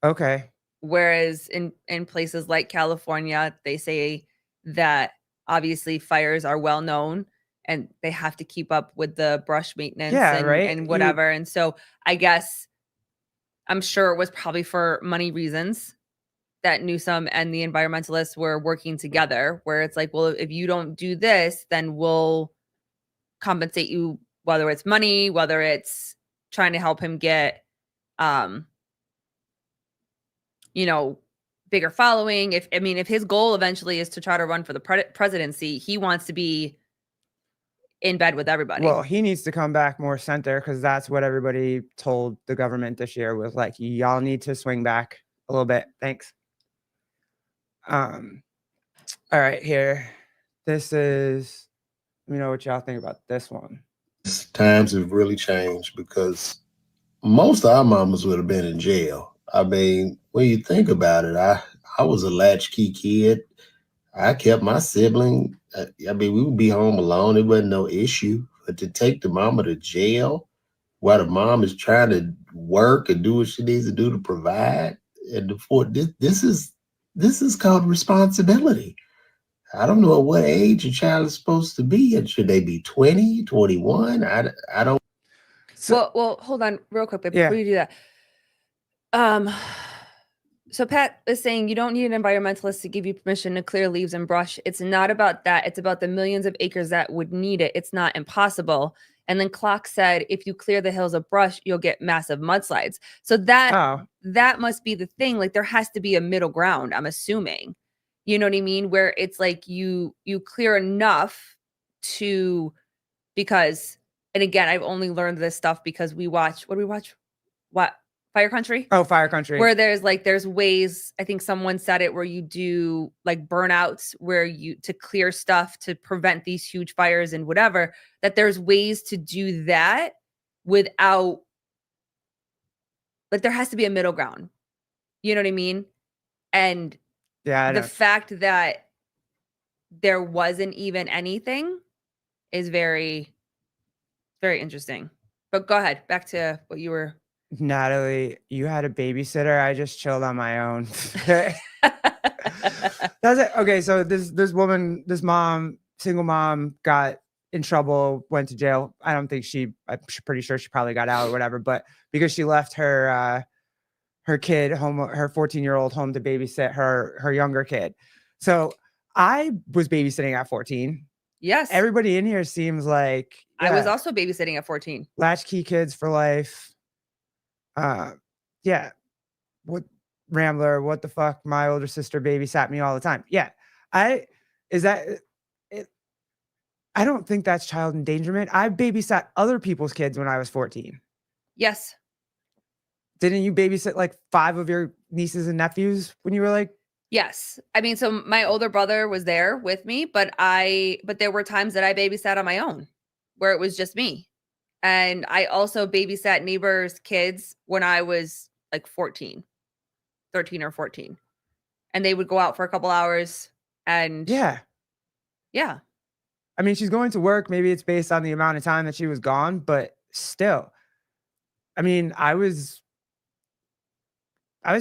okay. Whereas in places like California, they say that obviously fires are well known and they have to keep up with the brush maintenance and whatever. And so I guess I'm sure it was probably for money reasons that Newsom and the environmentalists were working together, where it's like, well, if you don't do this, then we'll compensate you, whether it's money, whether it's trying to help him get bigger following. If his goal eventually is to try to run for the presidency, he wants to be in bed with everybody. Well, he needs to come back more center, because that's what everybody told the government this year was like, y'all need to swing back a little bit. Thanks. All right, here. This is, let me know what y'all think about this one. Times have really changed, because most of our mamas would have been in jail. I mean, when you think about it, I was a latchkey kid. I kept my sibling. We would be home alone. It wasn't no issue. But to take the mama to jail while the mom is trying to work and do what she needs to do to provide and afford, this is called responsibility. I don't know at what age a child is supposed to be. And should they be 20, 21? I don't. Well, hold on real quick before you do that. So Pat is saying you don't need an environmentalist to give you permission to clear leaves and brush. It's not about that. It's about the millions of acres that would need it. It's not impossible. And then Clock said, if you clear the hills of brush, you'll get massive mudslides. So that must be the thing. Like, there has to be a middle ground, I'm assuming. You know what I mean? Where it's like you clear enough because, and again, I've only learned this stuff because we watch, what do we watch? Fire Country. Oh, Fire Country. Where there's ways, I think someone said it, where you do like burnouts where you to clear stuff to prevent these huge fires and whatever, that there's ways to do that without, like, there has to be a middle ground. You know what I mean? And yeah, the fact that there wasn't even anything is very, very interesting. But go ahead, back to what you were. Natalie, you had a babysitter. I just chilled on my own. That's it. Okay, so this woman, this mom, single mom, got in trouble, went to jail. I'm pretty sure she probably got out or whatever, but because she left her kid home, her 14-year-old home to babysit her younger kid. So I was babysitting at 14. Yes. Everybody in here seems like I was also babysitting at 14. Latchkey kids for life. Yeah. What Rambler, what the fuck? My older sister babysat me all the time. Yeah. I don't think that's child endangerment. I babysat other people's kids when I was 14. Yes. Didn't you babysit like 5 of your nieces and nephews when you were like? Yes. I mean, so my older brother was there with me, but there were times that I babysat on my own where it was just me. And I also babysat neighbors' kids when I was like 13 or 14. And they would go out for a couple hours and Yeah. I mean, she's going to work. Maybe it's based on the amount of time that she was gone, but still. I mean, I was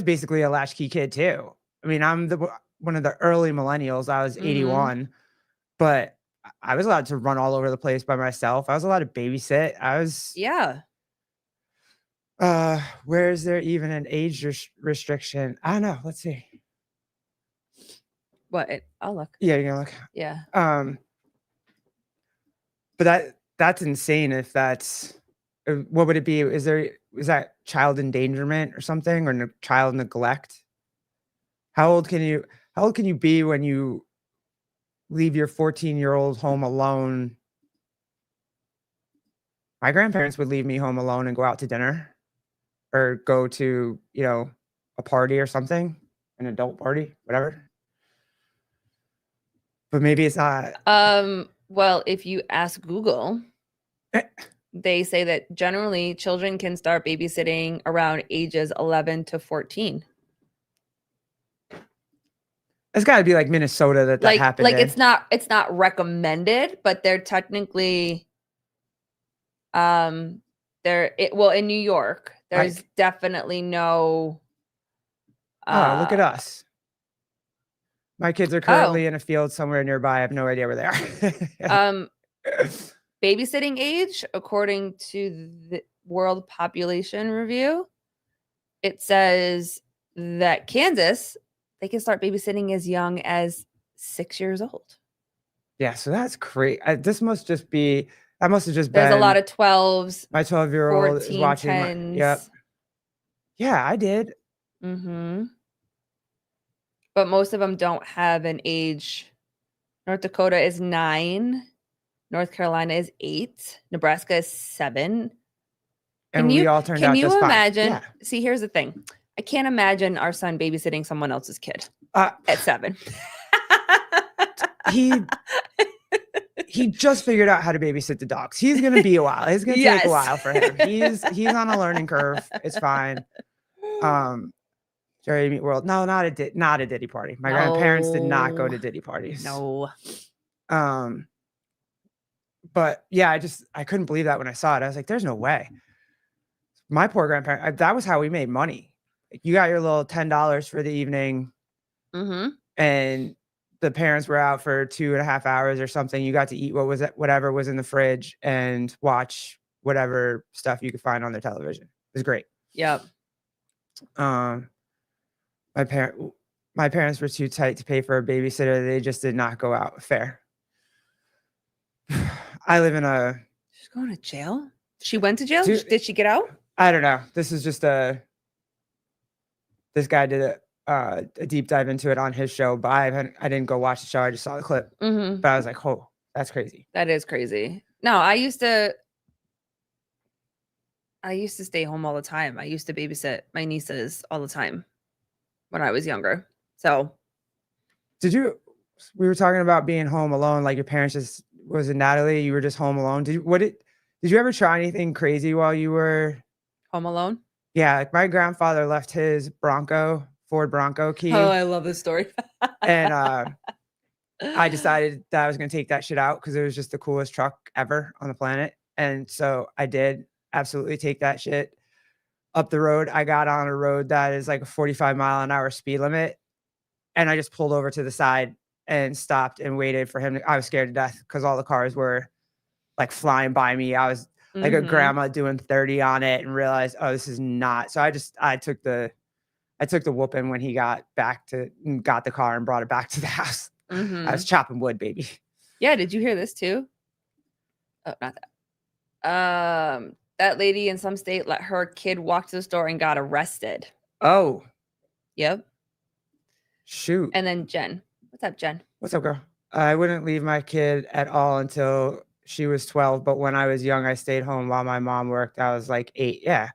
basically a latchkey kid too. I mean, I'm one of the early millennials. I was 81, but I was allowed to run all over the place by myself. I was allowed to babysit. Yeah. Where is there even an age restriction? I don't know. Let's see. What? I'll look. Yeah, you're gonna look. Yeah. But that's insane. If that's, what would it be? Is that child endangerment or something, or child neglect? How old can you be when you leave your 14-year-old home alone? My grandparents would leave me home alone and go out to dinner or go to, a party or something, an adult party, whatever. But maybe it's not. Well, if you ask Google, they say that generally children can start babysitting around ages 11 to 14. It's got to be like Minnesota that happened. Like it's not recommended, but they're technically in New York, there's definitely no look at us. My kids are currently in a field somewhere nearby. I have no idea where they are. Babysitting age, according to the World Population Review, it says that Kansas, they can start babysitting as young as 6 years old. Yeah, so that's great. That must have just been. There's a lot of 12s. My 12-year-old is watching. 10s. Yep. Yeah, I did. Mm-hmm. But most of them don't have an age. North Dakota is 9. North Carolina is 8. Nebraska is 7. And we all turned out just fine. Can you imagine? Yeah. See, here's the thing. I can't imagine our son babysitting someone else's kid at 7. He just figured out how to babysit the dogs. He's gonna be a while. It's gonna take a while for him. He's on a learning curve. It's fine. Jerry Meet World. No, not a Diddy party. My grandparents did not go to Diddy parties. No. But yeah, I couldn't believe that when I saw it. I was like, there's no way. My poor grandparents, that was how we made money. You got your little $10 for the evening, and the parents were out for 2.5 hours or something. You got to eat whatever was in the fridge and watch whatever stuff you could find on their television. It was great. Yep. My parents were too tight to pay for a babysitter. They just did not go out fair. I live in She's going to jail? She went to jail? Did she get out? I don't know. This is just this guy did a deep dive into it on his show, but I didn't go watch the show. I just saw the clip. But I was like, oh, that's crazy. That is crazy. No, I I used to stay home all the time. I used to babysit my nieces all the time when I was younger. So we were talking about being home alone, like your parents just was it Natalie, you were just home alone. Did you ever try anything crazy while you were home alone? Yeah, like my grandfather left his Ford Bronco key. Oh, I love this story. And I decided that I was going to take that shit out because it was just the coolest truck ever on the planet. And so I did absolutely take that shit up the road. I got on a road that is like a 45-mile-an-hour speed limit. And I just pulled over to the side and stopped and waited for him. I was scared to death because all the cars were like flying by me. I was like a grandma doing 30 on it and realized, oh, this is not. So I took the whooping when he got the car and brought it back to the house. I was chopping wood, baby. Yeah. Did you hear this too? Oh, not that. That lady in some state let her kid walk to the store and got arrested. Oh. Yep. Shoot. And then Jen. What's up, Jen? What's up, girl? I wouldn't leave my kid at all until she was 12. But when I was young, I stayed home while my mom worked. I was like 8. Yeah.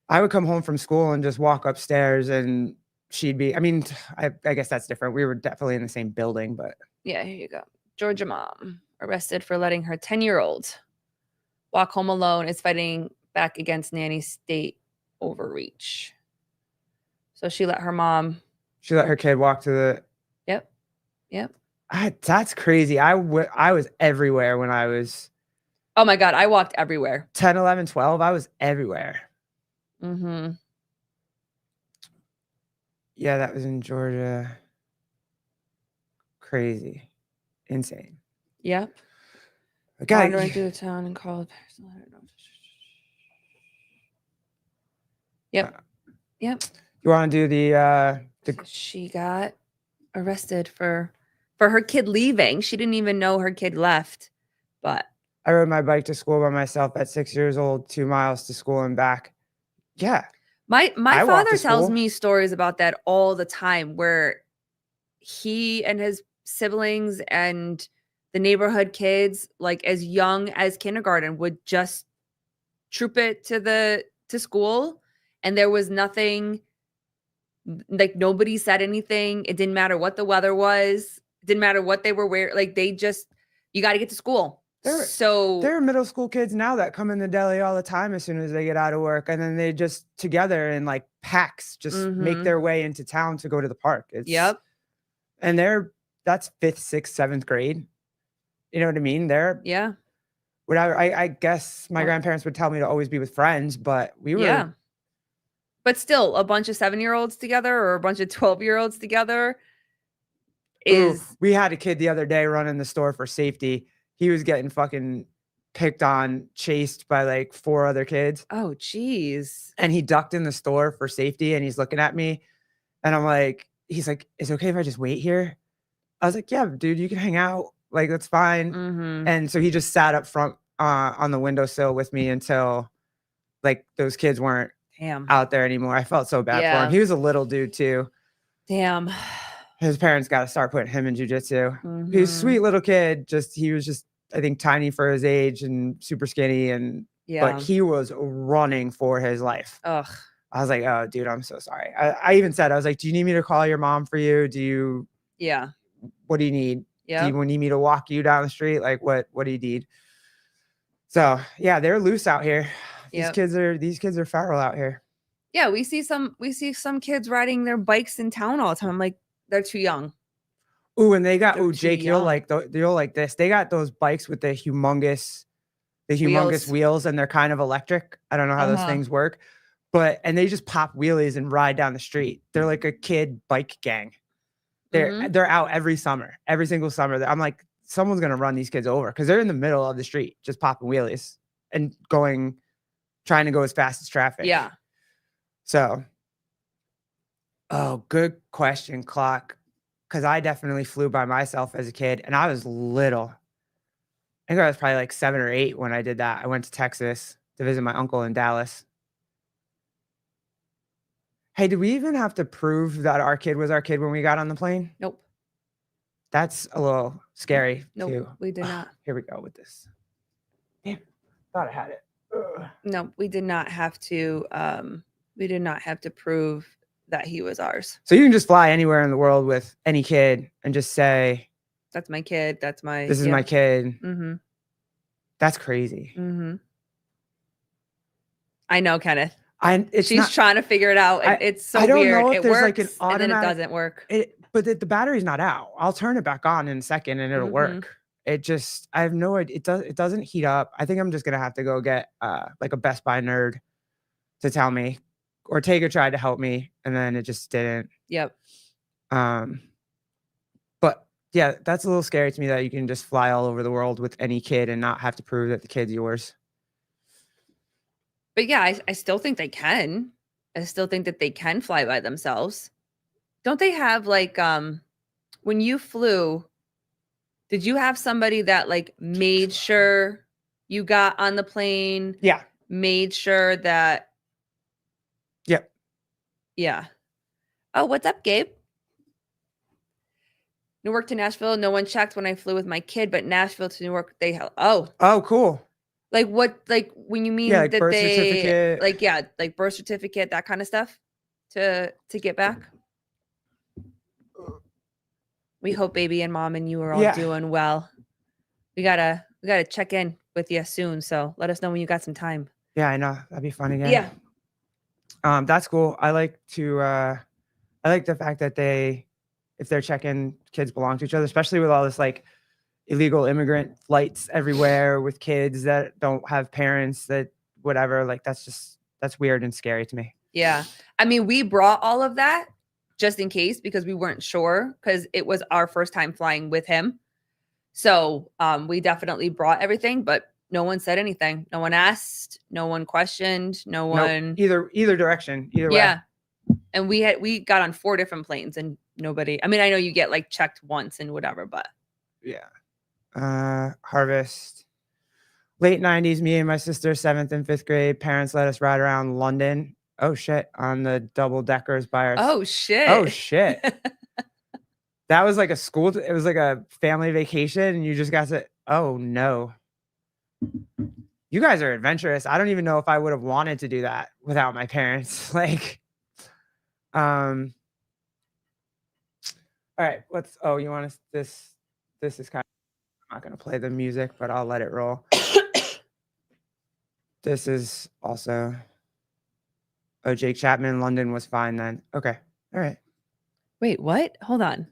I would come home from school and just walk upstairs and she'd be, I guess that's different. We were definitely in the same building, but. Yeah, here you go. Georgia mom arrested for letting her 10-year-old walk home alone is fighting back against nanny state overreach. So she let her kid walk to the. Yep. That's crazy. I was everywhere when I was. Oh my God. I walked everywhere. 10, 11, 12. I was everywhere. Mm-hmm. Yeah, that was in Georgia. Crazy. Insane. Yep. Wandering through the town and called. Yep. Yep. You want to do the She got arrested for her kid leaving. She didn't even know her kid left. But I rode my bike to school by myself at 6 years old, 2 miles to school and back. Yeah. My father tells me stories about that all the time where he and his siblings and the neighborhood kids, like as young as kindergarten, would just troop it to school. And there was nothing, like nobody said anything. It didn't matter what the weather was. It didn't matter what they were wearing. Like you got to get to school. There are middle school kids now that come in the deli all the time as soon as they get out of work. And then they just together in like packs, just make their way into town to go to the park. Yep. And that's 5th, 6th, 7th grade. You know what I mean? Yeah. I guess my grandparents would tell me to always be with friends, but we were. Yeah. But still, a bunch of 7-year-olds together or a bunch of 12-year-olds together is. We had a kid the other day running the store for safety. He was getting fucking picked on, chased by like 4 other kids. Oh, geez. And he ducked in the store for safety and he's looking at me. And I'm like, he's like, is it okay if I just wait here? I was like, yeah, dude, you can hang out. Like, that's fine. And so he just sat up front on the windowsill with me until like those kids weren't out there anymore. I felt so bad for him. He was a little dude too. Damn. His parents got to start putting him in jujitsu. He was a sweet little kid. He was just, I think, tiny for his age and super skinny. But he was running for his life. Ugh. I was like, oh, dude, I'm so sorry. I even said, I was like, do you need me to call your mom for you? What do you need? Yeah. Do you need me to walk you down the street? Like, what do you need? So yeah, they're loose out here. These kids are feral out here. Yeah, we see some kids riding their bikes in town all the time. I'm like, they're too young. Ooh, and they got Jake, you'll like this. They got those bikes with the humongous wheels, and they're kind of electric. I don't know how those things work, and they just pop wheelies and ride down the street. They're like a kid bike gang. They're out every single summer. I'm like, someone's gonna run these kids over because they're in the middle of the street, just popping wheelies and trying to go as fast as traffic. Yeah. So, good question, Clock. Because I definitely flew by myself as a kid, and I was little. I think I was probably like 7 or 8 when I did that. I went to Texas to visit my uncle in Dallas. Hey, did we even have to prove that our kid was our kid when we got on the plane? Nope. That's a little scary, nope, too. We did not. Here we go with this. Damn, thought I had it. No, we did not have to. We did not have to prove that he was ours. So you can just fly anywhere in the world with any kid and just say, "That's my kid. That's my. This is my kid." Mm-hmm. That's crazy. Mm-hmm. I know, Kenneth. She's trying to figure it out. It's so weird. I don't know if there's like an automatic, and then it doesn't work. But the battery's not out. I'll turn it back on in a second and it'll work. It just, I have no idea. It doesn't heat up. I think I'm just gonna have to go get like a Best Buy nerd to tell me, or Tager tried to help me and then it just didn't. Yep. But yeah, that's a little scary to me that you can just fly all over the world with any kid and not have to prove that the kid's yours. But yeah, I still think they can. I still think that they can fly by themselves. Don't they have like when you flew, did you have somebody that like made sure you got on the plane? Yeah. Made sure that. Yep. Yeah. Oh, what's up, Gabe? Newark to Nashville. No one checked when I flew with my kid, but Nashville to Newark, they held. Oh, cool. Like what? Like when you mean like that birth they certificate. like birth certificate, that kind of stuff to get back. We hope baby and mom and you are all doing well. We gotta check in with you soon. So let us know when you got some time. Yeah, I know. That'd be fun again. Yeah. That's cool. I like the fact that if they're checking, kids belong to each other, especially with all this like illegal immigrant flights everywhere with kids that don't have parents, that whatever, like that's weird and scary to me. Yeah. I mean, we brought all of that just in case because we weren't sure because it was our first time flying with him. So we definitely brought everything, but no one said anything. No one asked, no one questioned, no one. Either direction, either way. Yeah. And we got on 4 different planes and nobody, I mean, I know you get like checked once and whatever, but. Yeah. Harvest. Late 90s, me and my sister, 7th and 5th grade, parents let us ride around London. Oh shit. On the double deckers by ourselves. Oh shit. Oh shit. That was like it was like a family vacation and you just got to, oh no. You guys are adventurous. I don't even know if I would have wanted to do that without my parents. Like, all right, you want us, this is kind of, I'm not going to play the music, but I'll let it roll. This is also, Jake Chapman, London was fine then. Okay. All right. Wait, what? Hold on.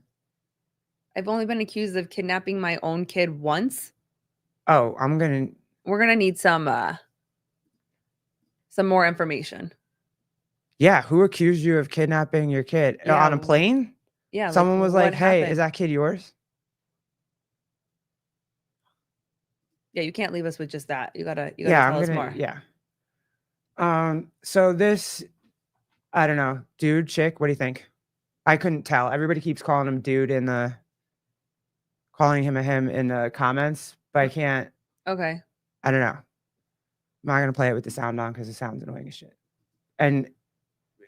I've only been accused of kidnapping my own kid once. Oh, we're going to need some more information. Yeah. Who accused you of kidnapping your kid on a plane? Yeah. Someone was like, hey, happened? Is that kid yours? Yeah, you can't leave us with just that. You gotta tell us more. Yeah. So this, I don't know, dude, chick, what do you think? I couldn't tell. Everybody keeps calling him dude calling him a him in the comments, but I can't. Okay. I don't know. I'm not gonna play it with the sound on because it sounds annoying as shit. And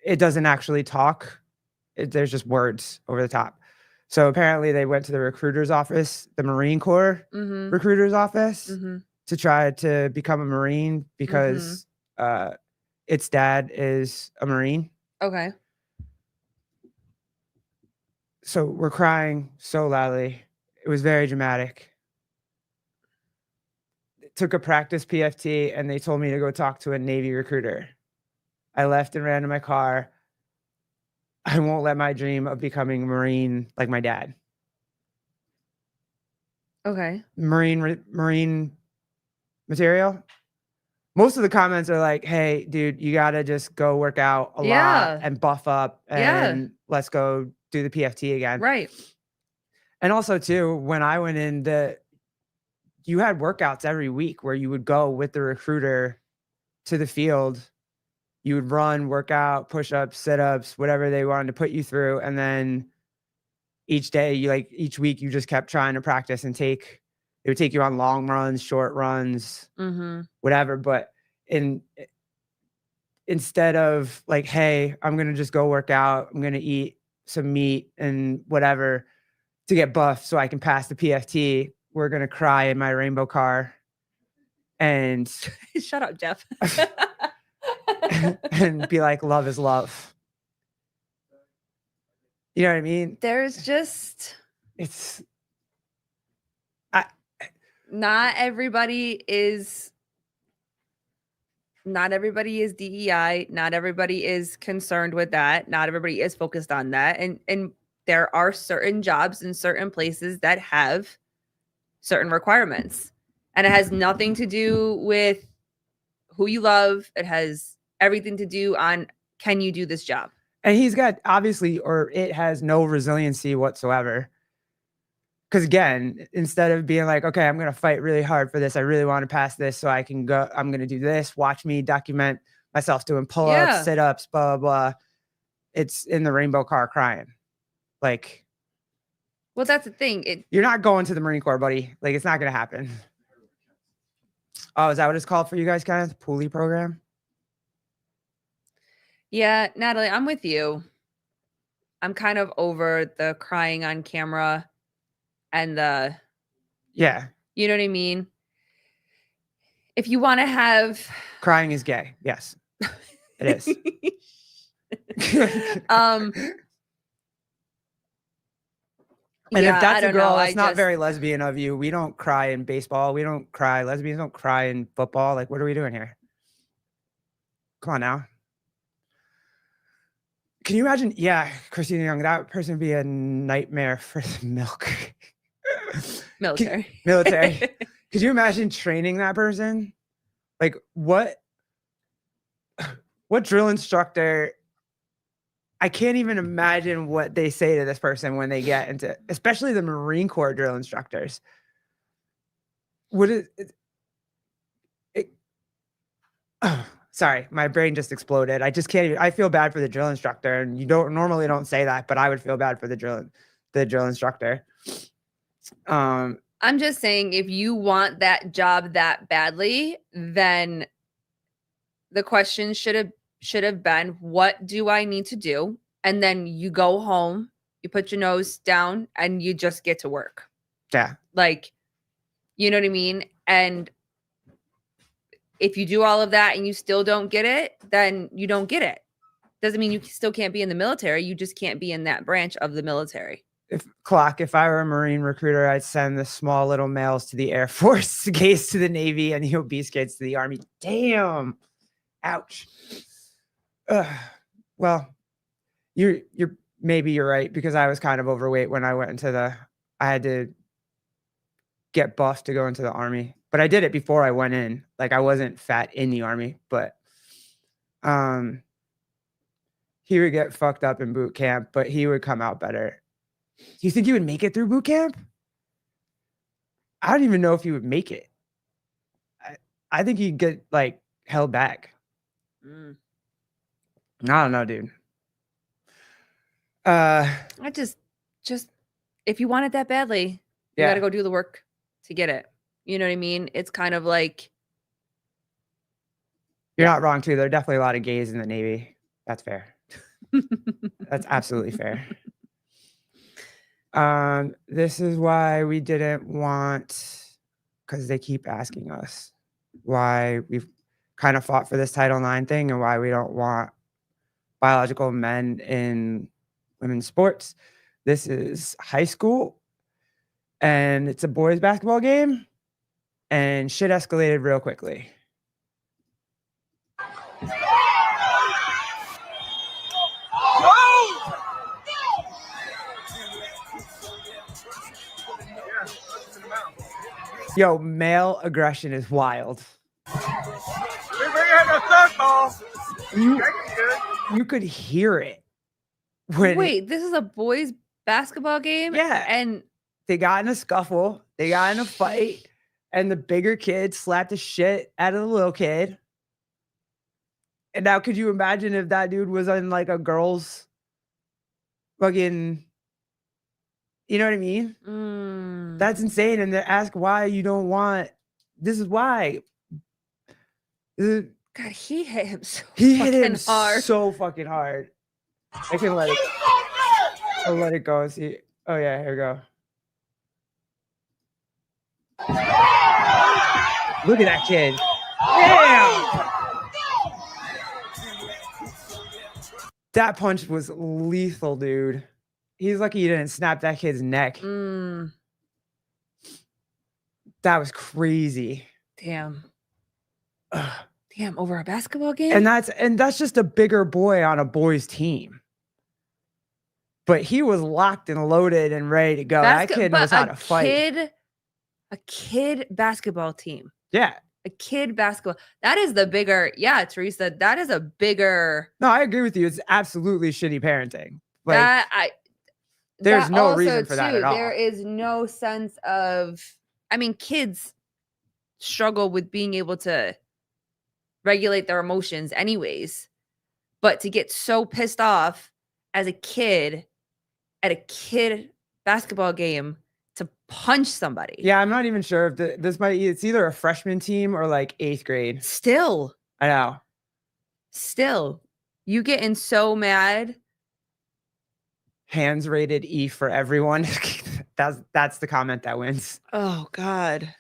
it doesn't actually talk. There's just words over the top. So apparently they went to the recruiter's office, the Marine Corps recruiter's office, to try to become a Marine because its dad is a Marine. Okay. So we're crying so loudly. It was very dramatic. It took a practice PFT and they told me to go talk to a Navy recruiter. I left and ran to my car. I won't let my dream of becoming a Marine like my dad. Okay. Marine material. Most of the comments are like, hey, dude, you got to just go work out a lot and buff up and let's go do the PFT again. Right. And also too, when I went in, you had workouts every week where you would go with the recruiter to the field. You would run, work out, push-ups, sit-ups, whatever they wanted to put you through. And then each day, each week, you just kept trying to practice and they would take you on long runs, short runs, whatever. But instead of like, hey, I'm going to just go work out, I'm going to eat some meat and whatever to get buff so I can pass the PFT, we're going to cry in my rainbow car and Shut up, Jeff. and be like, love is love. You know what I mean? There's just It's not everybody is DEI. Not everybody is concerned with that. Not everybody is focused on that. And there are certain jobs in certain places that have certain requirements. And it has nothing to do with who you love. It has everything to do on, can you do this job? and he's got obviously, or it has no resiliency whatsoever. Because again, instead of being like, okay, I'm going to fight really hard for this. I really want to pass this so I can go. I'm going to do this. Watch me document myself doing pull-ups, sit-ups, blah, blah, blah. It's in the rainbow car crying. Like, well, that's the thing. You're not going to the Marine Corps, buddy. Like, it's not going to happen. Oh, is that what it's called for you guys, kind of? The Poolie program? Yeah, Natalie, I'm with you. I'm kind of over the crying on camera and the, yeah, you know what I mean? If you want to have crying is gay. Yes, it is. And yeah, if that's a girl, know, it's not very lesbian of you. We don't cry in baseball. We don't cry. Lesbians don't cry in football. Like, what are we doing here? Come on now. Can you imagine? Yeah, Christina Young, that person would be a nightmare for the military. Could you imagine training that person? Like, what drill instructor? I can't even imagine what they say to this person when they get into, especially the Marine Corps drill instructors. What is it? Oh, sorry, my brain just exploded. I just can't even. I feel bad for the drill instructor, and you normally don't say that, but I would feel bad for the drill instructor. I'm just saying, if you want that job that badly, then the question should have been, what do I need to do? And then you go home, you put your nose down, and you just get to work. Yeah. Like, you know what I mean? And if you do all of that and you still don't get it, then you don't get it. Doesn't mean you still can't be in the military. You just can't be in that branch of the military. If I were a Marine recruiter, I'd send the small little males to the Air Force, the gays to the Navy, and the obese kids to the Army. Damn. Ouch. Well, maybe you're right, because I was kind of overweight when I went into I had to get buffed to go into the Army, but I did it before I went in. Like, I wasn't fat in the Army, but he would get fucked up in boot camp, but he would come out better. Do you think he would make it through boot camp? I don't even know if he would make it. I think he'd get like held back. I don't know, dude. I just if you want it that badly, you got to go do the work to get it. You know what I mean? It's kind of like, you're not wrong too. There are definitely a lot of gays in the Navy. That's fair. That's absolutely fair. This is why we didn't want, because they keep asking us why we've kind of fought for this Title IX thing and why we don't want biological men in women's sports. This is high school, and it's a boys basketball game, and shit escalated real quickly. Yo, male aggression is wild. You could hear it. Wait, this is a boys basketball game? Yeah. And they got in a scuffle. They got in a fight. And the bigger kid slapped the shit out of the little kid. And now could you imagine if that dude was in like a girl's fucking, you know what I mean? That's insane. And they ask why you don't want, this is why. God, he hit him so hard. So fucking hard. I can let it. I'll let it go. See. Oh yeah, here we go. Look at that kid. Damn. That punch was lethal, dude. He's lucky you didn't snap that kid's neck. That was crazy. Damn. Ugh. Damn, over a basketball game? And that's just a bigger boy on a boys team. But he was locked and loaded and ready to go. That kid knows how to fight. A kid basketball team. Yeah. A kid basketball. That is the bigger, yeah, Teresa. That is a bigger. No, I agree with you. It's absolutely shitty parenting. Like, there's there's no reason for that at all. There is no sense of, I mean, kids struggle with being able to regulate their emotions anyways. But to get so pissed off as a kid at a kid basketball game to punch somebody. Yeah, I'm not even sure if it's either a freshman team or like 8th grade. Still. I know. Still. You getting so mad. Hands rated E for everyone. That's the comment that wins. Oh God.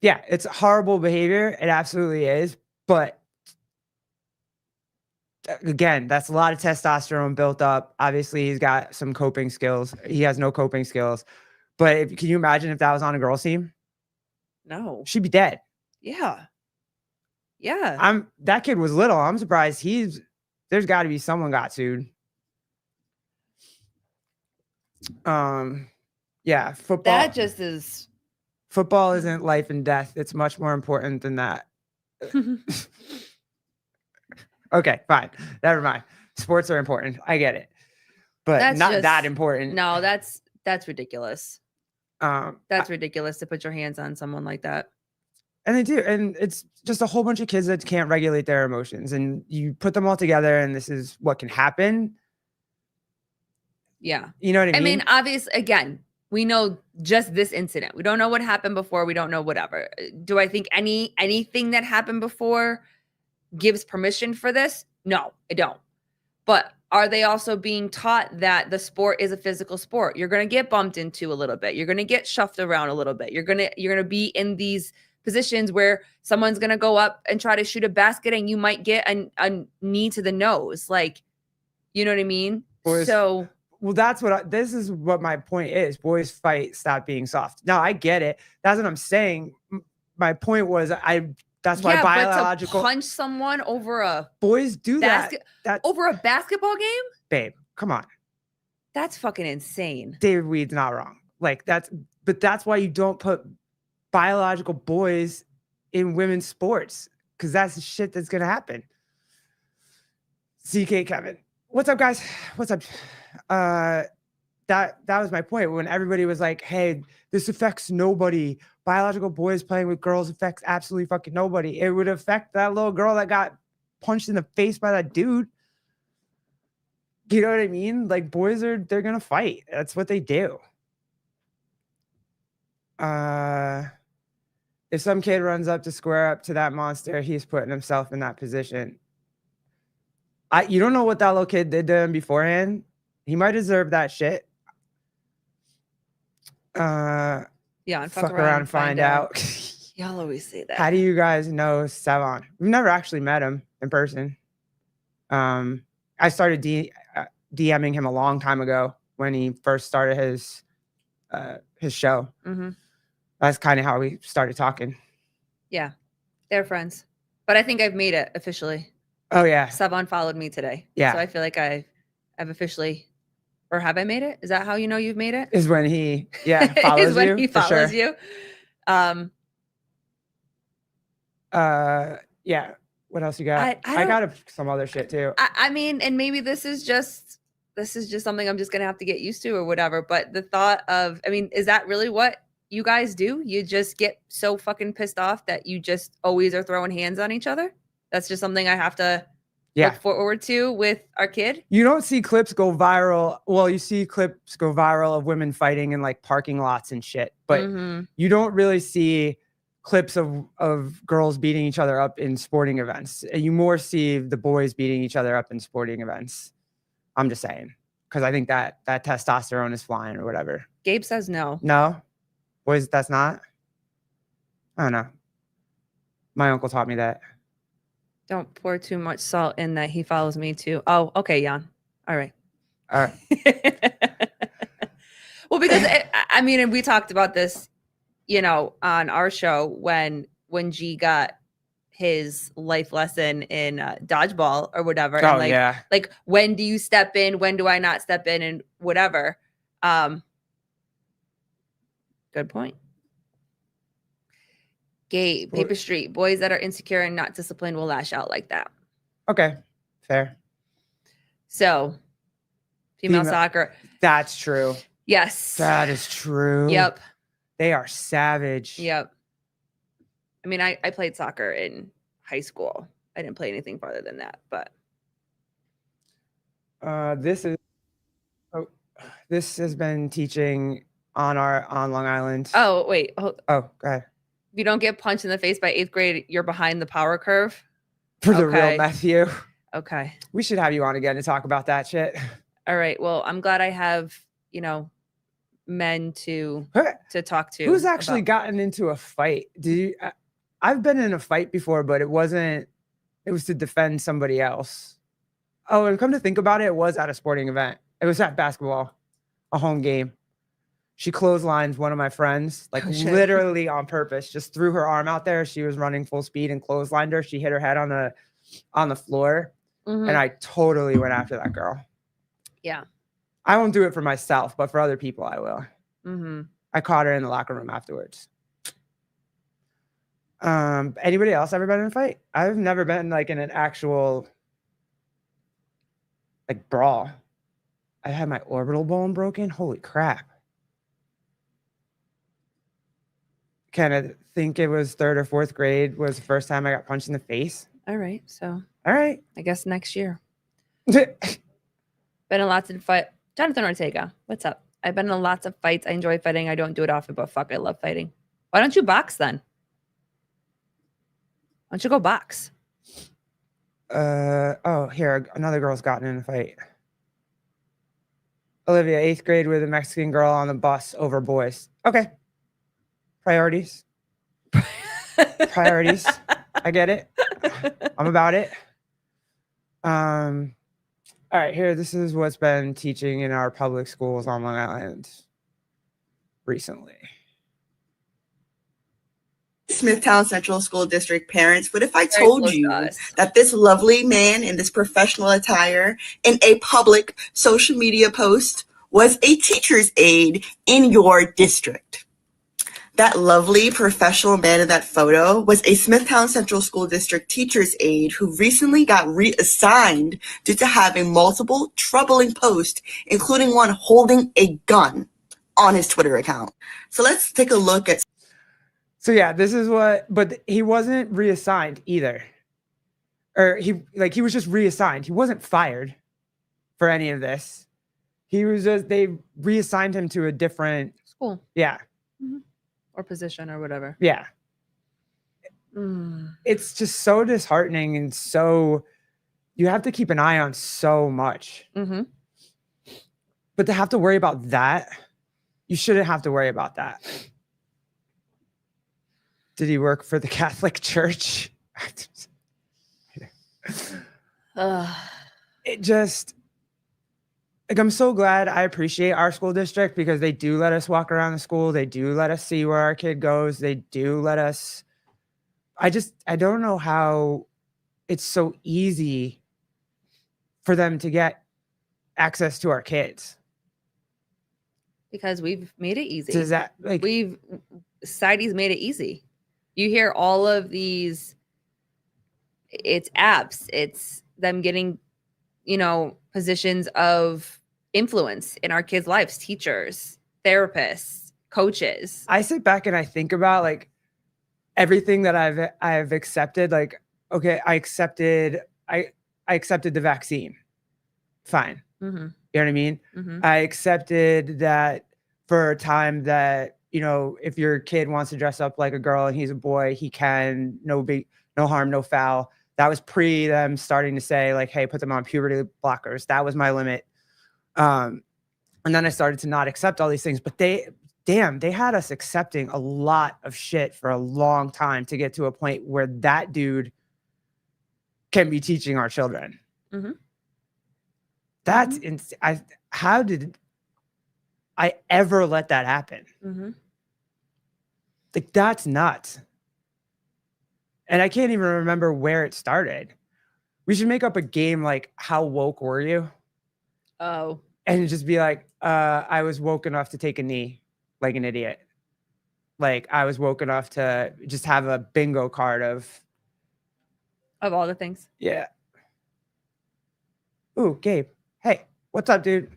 Yeah, it's horrible behavior. It absolutely is. But again, that's a lot of testosterone built up. Obviously, he's got some coping skills. He has no coping skills. But can you imagine if that was on a girl's team? No. She'd be dead. Yeah. Yeah. That kid was little. I'm surprised there's got to be someone got sued. Yeah, football. That just is. Football isn't life and death. It's much more important than that. Okay, fine. Never mind. Sports are important. I get it. But That's not just- that important. No, that's ridiculous. That's ridiculous to put your hands on someone like that. And they do. And it's just a whole bunch of kids that can't regulate their emotions. And you put them all together and this is what can happen. Yeah. You know what I mean? I mean, obviously, again, we know just this incident. We don't know what happened before. We don't know whatever. Do I think anything that happened before gives permission for this? No, I don't. But are they also being taught that the sport is a physical sport? You're going to get bumped into a little bit. You're going to get shoved around a little bit. You're going to be in these positions where someone's going to go up and try to shoot a basket and you might get a knee to the nose. Like, you know what I mean? Boys, so well, this is what my point is. Boys fight, stop being soft. Now I get it. That's what I'm saying. My point was that's why biological but to punch someone over a boys do that over a basketball game, babe. Come on, that's fucking insane. David Weed's not wrong. Like that's why you don't put biological boys in women's sports because that's the shit that's gonna happen. CK Kevin, what's up, guys? What's up? That was my point when everybody was like, "Hey, this affects nobody. Biological boys playing with girls affects absolutely fucking nobody." It would affect that little girl that got punched in the face by that dude. You know what I mean? Like boys they're gonna fight. That's what they do. If some kid runs up to square up to that monster, he's putting himself in that position. You don't know what that little kid did to him beforehand. He might deserve that shit. Yeah, and fuck around and find out. Y'all always say that. How do you guys know Savon? We've never actually met him in person. I started DMing him a long time ago when he first started his show. Mm-hmm. That's kind of how we started talking. Yeah, they're friends. But I think I've made it officially. Oh yeah, Savon followed me today. Yeah, so I feel like I've officially. Or have I made it? Is that how you know you've made it? Is when he follows is when you. He follows you. Yeah. What else you got? I got some other shit too. I mean, and maybe this is just something I'm just gonna have to get used to or whatever. But the thought of, I mean, is that really what you guys do? You just get so fucking pissed off that you just always are throwing hands on each other? That's just something I have to look forward to with our kid. You don't see clips go viral. Well, you see clips go viral of women fighting in like parking lots and shit, but you don't really see clips of girls beating each other up in sporting events. You more see the boys beating each other up in sporting events. I'm just saying, because I think that testosterone is flying or whatever. Gabe says no. No, boys, that's not. I don't know. My uncle taught me that. Don't pour too much salt in that. He follows me too. Oh, okay, Jan. All right. All right. Well, because I mean, and we talked about this, you know, on our show when G got his life lesson in dodgeball or whatever. Oh, And like, yeah. like, when do you step in? When do I not step in? And whatever. Good point. Gabe, Paper Street. Boys that are insecure and not disciplined will lash out like that. Okay. Fair. So, female soccer. That's true. Yes. That is true. Yep. They are savage. Yep. I mean, I played soccer in high school. I didn't play anything farther than that, but this has been teaching on Long Island. oh wait, Oh, go ahead. if you don't get punched in the face by 8th grade, you're behind the power curve. For the real Okay. Matthew. Okay. We should have you on again to talk about that shit. All right. Well, I'm glad I have, you know, men to talk to. Who's actually about- gotten into a fight? I've been in a fight before, but it was to defend somebody else. Oh, and come to think about it, it was at a sporting event. It was at basketball, a home game. She clotheslined one of my friends, like literally on purpose, just threw her arm out there. She was running full speed and clotheslined her. She hit her head on the floor. Mhm. And I totally went after that girl. Yeah. I won't do it for myself, but for other people, I will. Mm-hmm. I caught her in the locker room afterwards. Anybody else ever been in a fight? I've never been like in an actual like brawl. I had my orbital bone broken. Holy crap. Kind of think it was 3rd or 4th grade was the first time I got punched in the face. All right. So All right. I guess next year. Been in lots of fight. Jonathan Ortega, what's up? I've been in lots of fights. I enjoy fighting. I don't do it often, but fuck, I love fighting. Why don't you box then? Why don't you go box? Oh, here, another girl's gotten in a fight. Olivia, 8th grade with a Mexican girl on the bus over boys. Okay. Priorities. Priorities. I get it. I'm about it. All right, here, this is what's been teaching in our public schools on Long Island recently. Smithtown Central School District parents, what if I told you that this lovely man in this professional attire in a public social media post was a teacher's aide in your district? That lovely professional man in that photo was a Smithtown Central School District teacher's aide who recently got reassigned due to having multiple troubling posts, including one holding a gun on his Twitter account. So let's take a look at. So yeah, this is but he wasn't reassigned either. Or he was just reassigned. He wasn't fired for any of this. He was they reassigned him to a different school. Yeah. Mm-hmm. Or position or whatever. Yeah. It's just so disheartening and so you have to keep an eye on so much. Mm-hmm. But to have to worry about that, you shouldn't have to worry about that. Did he work for the Catholic Church? It just, like, I'm so glad. I appreciate our school district because they do let us walk around the school. They do let us see where our kid goes. They do let us. I don't know how it's so easy for them to get access to our kids. Because we've made it easy. Does that society's made it easy. You hear all of these, it's apps, it's them getting, positions of influence in our kids' lives, teachers, therapists, coaches. I sit back and I think about like everything that I've accepted. Like, okay, I accepted the vaccine. Fine. Mm-hmm. You know what I mean? Mm-hmm. I accepted that for a time that, if your kid wants to dress up like a girl and he's a boy, he can, no harm, no foul. That was pre them starting to say like, hey, put them on puberty blockers. That was my limit. And then I started to not accept all these things, but they damn, they had us accepting a lot of shit for a long time to get to a point where that dude can be teaching our children. Mm-hmm. That's insane. How did I ever let that happen? Mm-hmm. Like, that's nuts. And I can't even remember where it started. We should make up a game like, how woke were you? Oh. And just be like, I was woke enough to take a knee like an idiot. Like, I was woke enough to just have a bingo card of all the things. Yeah. Ooh, Gabe. Hey, what's up, dude?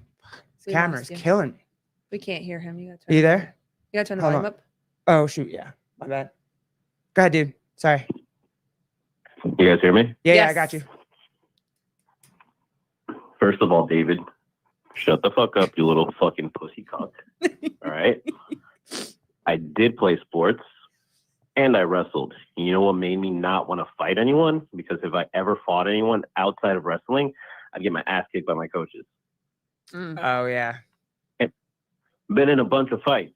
We Camera's lost you. killing me. We can't hear him. You gotta Are you there? You gotta turn the Hold volume on. up. Oh, shoot. Yeah. My bad. Go ahead, dude. Sorry. You guys hear me? Yeah, I got you. First of all, David, shut the fuck up, you little fucking pussy cock. All right? I did play sports and I wrestled. You know what made me not want to fight anyone? Because if I ever fought anyone outside of wrestling, I'd get my ass kicked by my coaches. Oh, yeah. Been in a bunch of fights.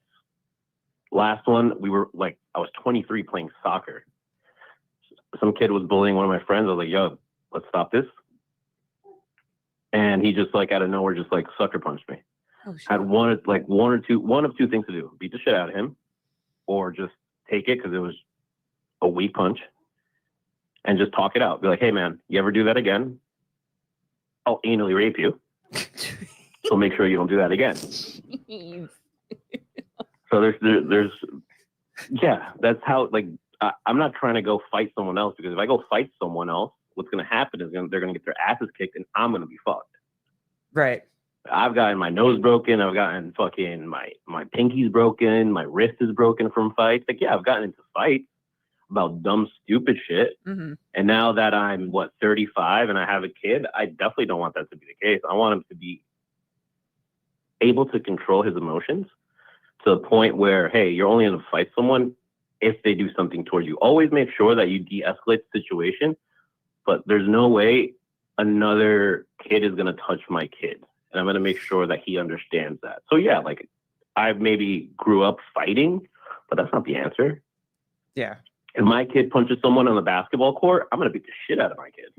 Last one, I was 23 playing soccer. Some kid was bullying one of my friends. I was like, yo, let's stop this. And he just out of nowhere, just sucker punched me. Oh, shit. Had one of two things to do: beat the shit out of him, or just take it because it was a weak punch, and just talk it out. Be like, hey man, you ever do that again, I'll anally rape you. So make sure you don't do that again. So there's yeah, that's how I'm not trying to go fight someone else, because if I go fight someone else, what's going to happen is they're going to get their asses kicked and I'm going to be fucked. Right. I've gotten my nose broken. I've gotten fucking my pinky's broken. My wrist is broken from fights. Yeah, I've gotten into fights about dumb, stupid shit. Mm-hmm. And now that I'm 35 and I have a kid, I definitely don't want that to be the case. I want him to be able to control his emotions to the point where, hey, you're only going to fight someone if they do something towards you. Always make sure that you de-escalate the situation, but there's no way another kid is going to touch my kid. And I'm going to make sure that he understands that. So yeah, I maybe grew up fighting, but that's not the answer. Yeah. If my kid punches someone on the basketball court, I'm going to beat the shit out of my kid.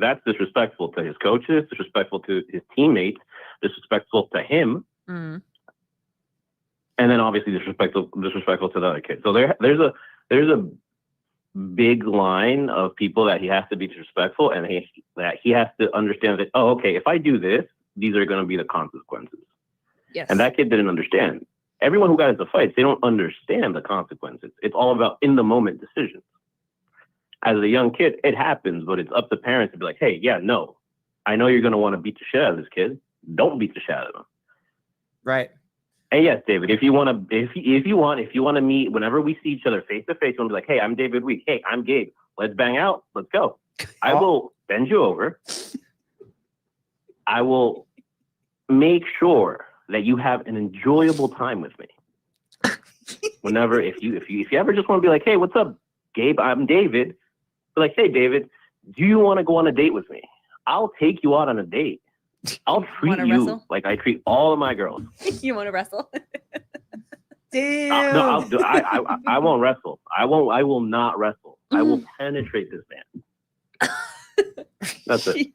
That's disrespectful to his coaches, disrespectful to his teammates, disrespectful to him. Mm-hmm. And then obviously disrespectful to the other kid. So there's a big line of people that he has to be disrespectful, and that he has to understand that, oh, okay, if I do this, these are going to be the consequences. Yes. And that kid didn't understand. Everyone who got into fights, they don't understand the consequences. It's all about in the moment decisions. As a young kid, it happens, but it's up to parents to be like, hey, yeah, no, I know you're going to want to beat the shit out of this kid. Don't beat the shit out of him. Right. And yes, David, if you want to meet, whenever we see each other face to face, you want to be like, hey, I'm David Week. Hey, I'm Gabe. Let's bang out. Let's go. I will bend you over. I will make sure that you have an enjoyable time with me. Whenever, if you ever just want to be like, hey, what's up, Gabe? I'm David. Be like, hey, David, do you want to go on a date with me? I'll take you out on a date. I'll treat you wrestle? like I treat all of my girls. You want to wrestle? Damn. No, I won't wrestle. I will not wrestle. I will penetrate this man. That's it.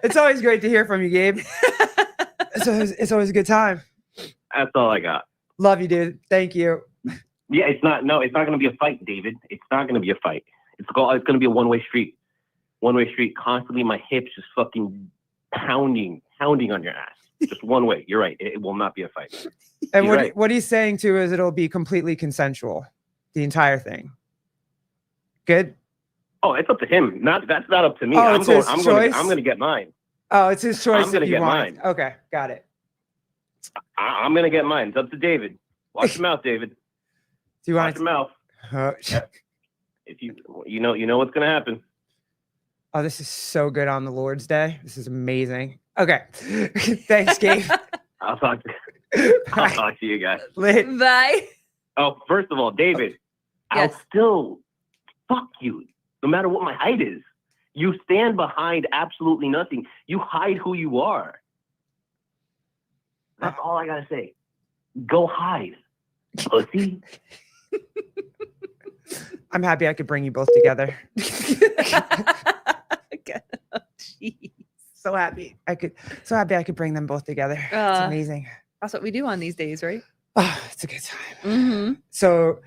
It's always great to hear from you, Gabe. It's always a good time. That's all I got. Love you, dude. Thank you. Yeah, it's not going to be a fight, David. It's not going to be a fight. It's going to be a one-way street. One-way street. Constantly my hips just fucking pounding on your ass. Just one way. You're right. It will not be a fight. And what he's saying too is it'll be completely consensual, the entire thing. Good. Oh, it's up to him. That's not up to me. Oh, I'm it's his choice? I'm going to get mine. Oh, it's his choice. I'm gonna get mine. Okay, got it. I'm going to get mine. It's up to David. Watch your mouth, David. Do you want Watch your mouth. If you know what's going to happen. Oh, this is so good on the Lord's Day. This is amazing. Okay. Thanks, Gabe. I'll talk to you guys. Lit. Bye. Oh, first of all, David, Yes. I'll still fuck you, no matter what my height is. You stand behind absolutely nothing. You hide who you are. That's all I gotta say. Go hide, pussy. I'm happy I could bring you both together. Jeez. So happy I could bring them both together. It's amazing. That's what we do on these days, right? Oh, it's a good time. So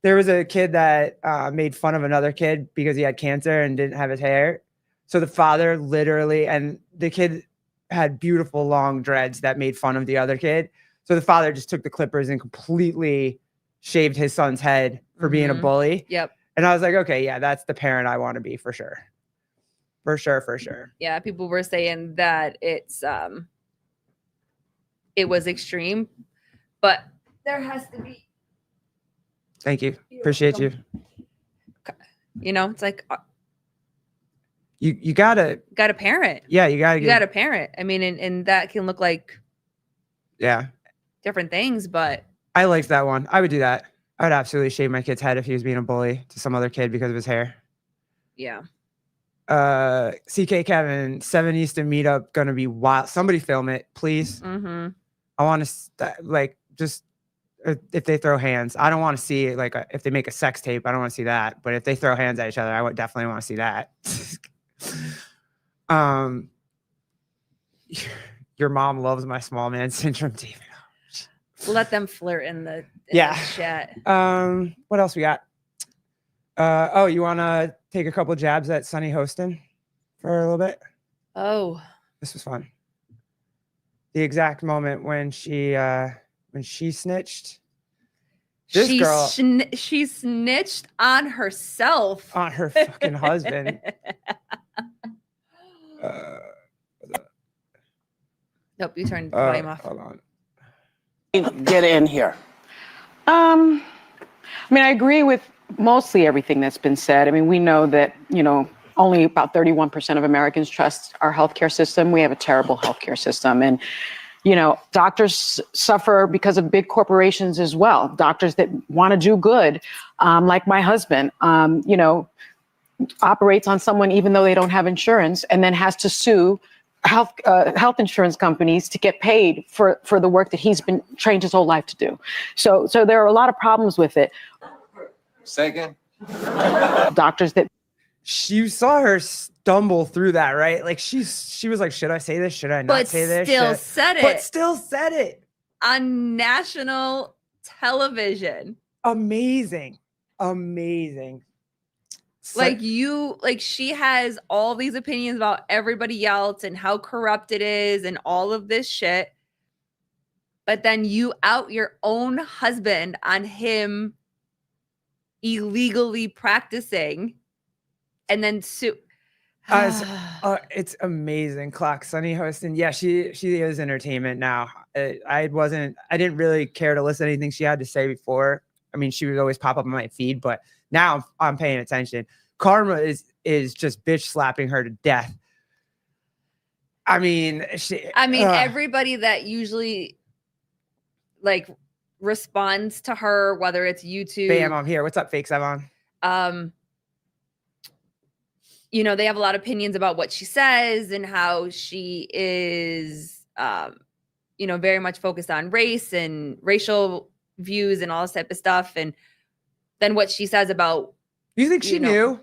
there was a kid that made fun of another kid because he had cancer and didn't have his hair. So the father literally, and the kid had beautiful long dreads that made fun of the other kid. So the father just took the clippers and completely shaved his son's head for being a bully. Yep. And I was like, okay, yeah, that's the parent I want to be for sure. For sure. Yeah, people were saying that it was extreme, but there has to be. Thank you. Appreciate you. You know, it's like you gotta parent. Yeah, you gotta parent. I mean, and that can look like different things, but I liked that one. I would do that. I would absolutely shave my kid's head if he was being a bully to some other kid because of his hair. Yeah. CK Kevin, 7 Easton meetup gonna be wild. Somebody film it, please. I want to just if they throw hands. I don't want to see if they make a sex tape. I don't want to see that. But if they throw hands at each other, I would definitely want to see that. Your mom loves my small man syndrome, David. Let them flirt in the chat. What else we got? You want to take a couple jabs at Sunny Hostin for a little bit? Oh, this was fun. The exact moment when she snitched. She snitched on herself, on her fucking husband. Nope, you turned the volume off. Hold on. Get in here. I mean, I agree with mostly everything that's been said. I mean, we know that, only about 31% of Americans trust our healthcare system. We have a terrible healthcare system. And, doctors suffer because of big corporations as well. Doctors that want to do good, like my husband, operates on someone even though they don't have insurance and then has to sue health insurance companies to get paid for the work that he's been trained his whole life to do. So there are a lot of problems with it. Second. Doctors that you saw her stumble through that, right? Like she was like, should I say this? Should I not say this? But still said it on national television. Amazing. She has all these opinions about everybody else and how corrupt it is and all of this shit. But then you out your own husband on him illegally practicing and then sue. It's amazing. Clock Sunny Hostin. Yeah, she is entertainment now. I didn't really care to listen to anything she had to say before. I mean, she would always pop up on my feed, but now I'm paying attention. Karma is just bitch slapping her to death. I mean, everybody that usually responds to her, whether it's YouTube. Bam, I'm here. What's up, Fake Savon? They have a lot of opinions about what she says and how she is, very much focused on race and racial views and all this type of stuff. And then what she says about. Do you think she knew?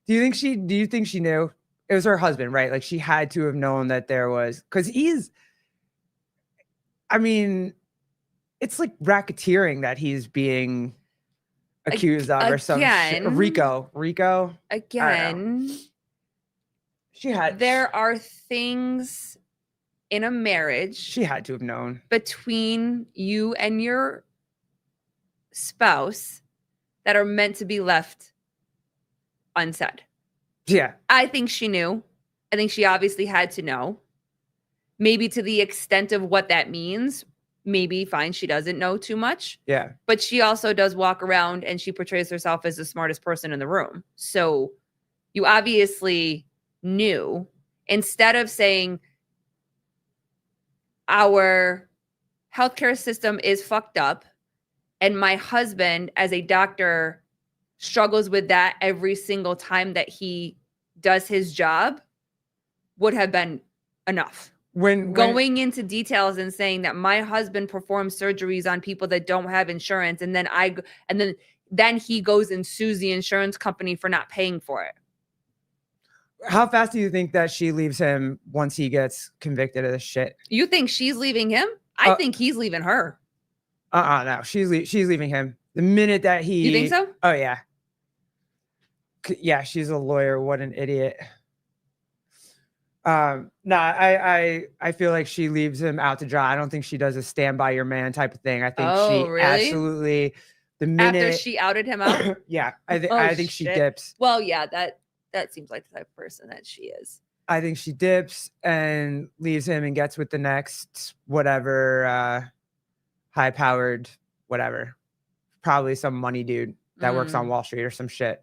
Do you think she knew? It was her husband, right? Like she had to have known that there was, because it's like racketeering that he's being accused of or some shit. Rico. Again. There are things in a marriage. She had to have known. Between you and your spouse that are meant to be left unsaid. Yeah. I think she knew. I think she obviously had to know. Maybe to the extent of what that means. Maybe fine, she doesn't know too much. Yeah. But she also does walk around and she portrays herself as the smartest person in the room. So you obviously knew. Instead of saying our healthcare system is fucked up and my husband as a doctor struggles with that every single time that he does his job, would have been enough. going into details and saying that my husband performs surgeries on people that don't have insurance, and then he goes and sues the insurance company for not paying for it. How fast do you think that she leaves him once he gets convicted of this shit? You think she's leaving him? I think he's leaving her. No, she's leaving him the minute that he. You think so? Oh yeah. Yeah, she's a lawyer. What an idiot. I feel like she leaves him out to dry. I don't think she does a stand by your man type of thing. I think she absolutely the minute after she outed him out. Yeah, I think she dips. Well, yeah, that seems like the type of person that she is. I think she dips and leaves him and gets with the next whatever high powered whatever, probably some money dude that works on Wall Street or some shit.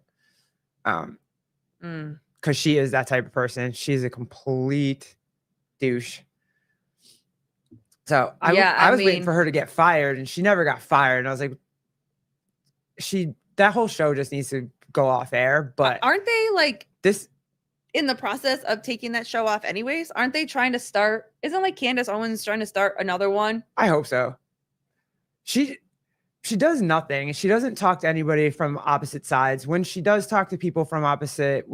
Because she is that type of person. She's a complete douche. So I was waiting for her to get fired, and she never got fired. And I was like, that whole show just needs to go off air. But aren't they like this in the process of taking that show off anyways? Aren't they trying to start? Isn't like Candace Owens trying to start another one? I hope so. She does nothing. She doesn't talk to anybody from opposite sides. When she does talk to people from opposite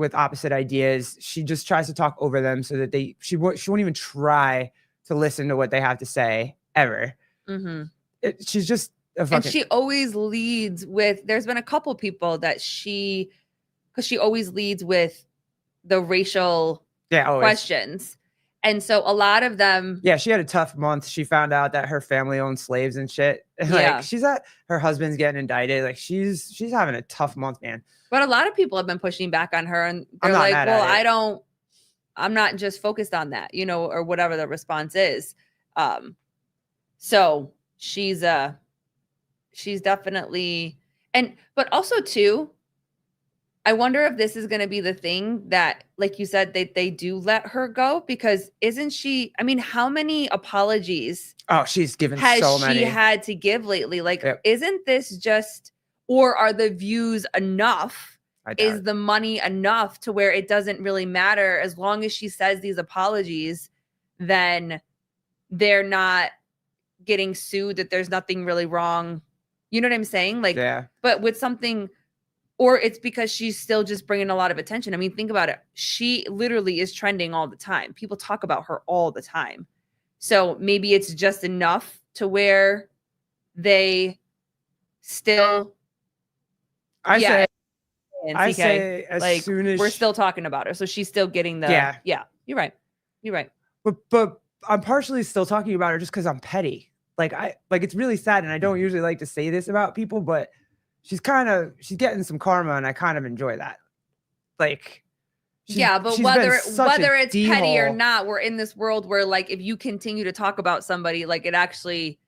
ideas, she just tries to talk over them so that she won't even try to listen to what they have to say ever. She's just a fucking. And she always leads with. There's been a couple people that because she always leads with the racial questions. And so a lot of them. Yeah, she had a tough month. She found out that her family owned slaves and shit. Like her husband's getting indicted. Like she's having a tough month, man. But a lot of people have been pushing back on her, and they're like, well, I'm not just focused on that, or whatever the response is. So she's definitely, but also too, I wonder if this is going to be the thing that, like you said, they do let her go, because isn't she? I mean, how many apologies? Oh, she's given so many. Has she had to give lately? Like, isn't this just, or are the views enough? Is the money enough to where it doesn't really matter as long as she says these apologies? Then they're not getting sued. That there's nothing really wrong. You know what I'm saying? Like, but with something. Or it's because she's still just bringing a lot of attention. I mean, think about it. She literally is trending all the time. People talk about her all the time. So maybe it's just enough to where they still. I say as like, soon as we're still talking about her. So she's still getting the. Yeah. You're right. But I'm partially still talking about her just because I'm petty. Like it's really sad, and I don't usually like to say this about people, but. She's getting some karma, and I kind of enjoy that. Like, but whether it's petty or not, we're in this world where, like, if you continue to talk about somebody, like, it actually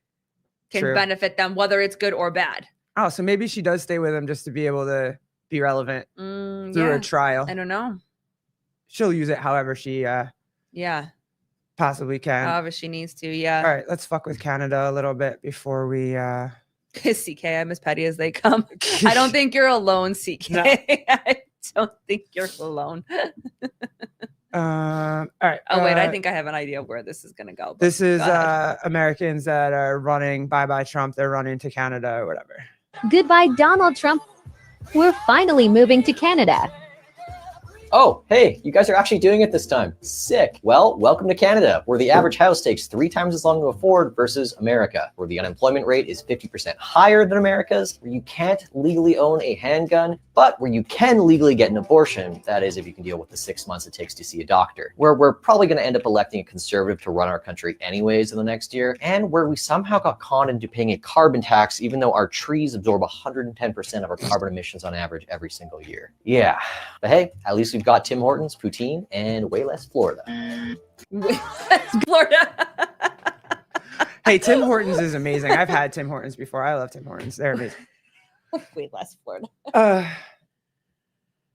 can benefit them, whether it's good or bad. Oh, so maybe she does stay with him just to be able to be relevant through a trial. I don't know. She'll use it however she possibly can. However she needs to. Yeah. All right, let's fuck with Canada a little bit before we. CK, I'm as petty as they come. I don't think you're alone, CK. No. I don't think you're alone. All right. Oh, wait, I think I have an idea of where this is going to go. This is Americans that are running bye-bye Trump. They're running to Canada or whatever. Goodbye, Donald Trump. We're finally moving to Canada. Oh, hey, you guys are actually doing it this time. Sick. Well, welcome to Canada, where the average house takes 3 times as long to afford versus America, where the unemployment rate is 50% higher than America's, where you can't legally own a handgun, but where you can legally get an abortion. That is, if you can deal with the 6 months it takes to see a doctor. Where we're probably going to end up electing a conservative to run our country anyways in the next year, and where we somehow got conned into paying a carbon tax, even though our trees absorb 110% of our carbon emissions on average every single year. Yeah, but hey, at least we've got Tim Hortons, poutine, and way less Florida. Way less Florida. Hey, Tim Hortons is amazing. I've had Tim Hortons before. I love Tim Hortons. They're amazing. Way less Florida.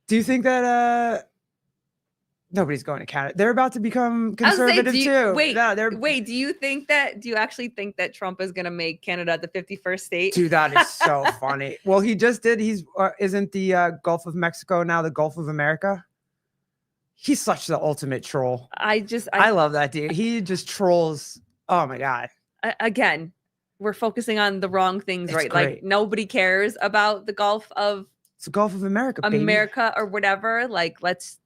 Do you think that nobody's going to Canada? They're about to become conservative too. Wait, do you actually think that Trump is going to make Canada the 51st state? Dude, that is so funny. Well, he just did. He's isn't the Gulf of Mexico now the Gulf of America? He's such the ultimate troll. I love that dude. He just trolls. Oh my God. Again, we're focusing on the wrong things, It's right? great. Like nobody cares about the Gulf of It's the Gulf of America, baby. America or whatever. Like, let's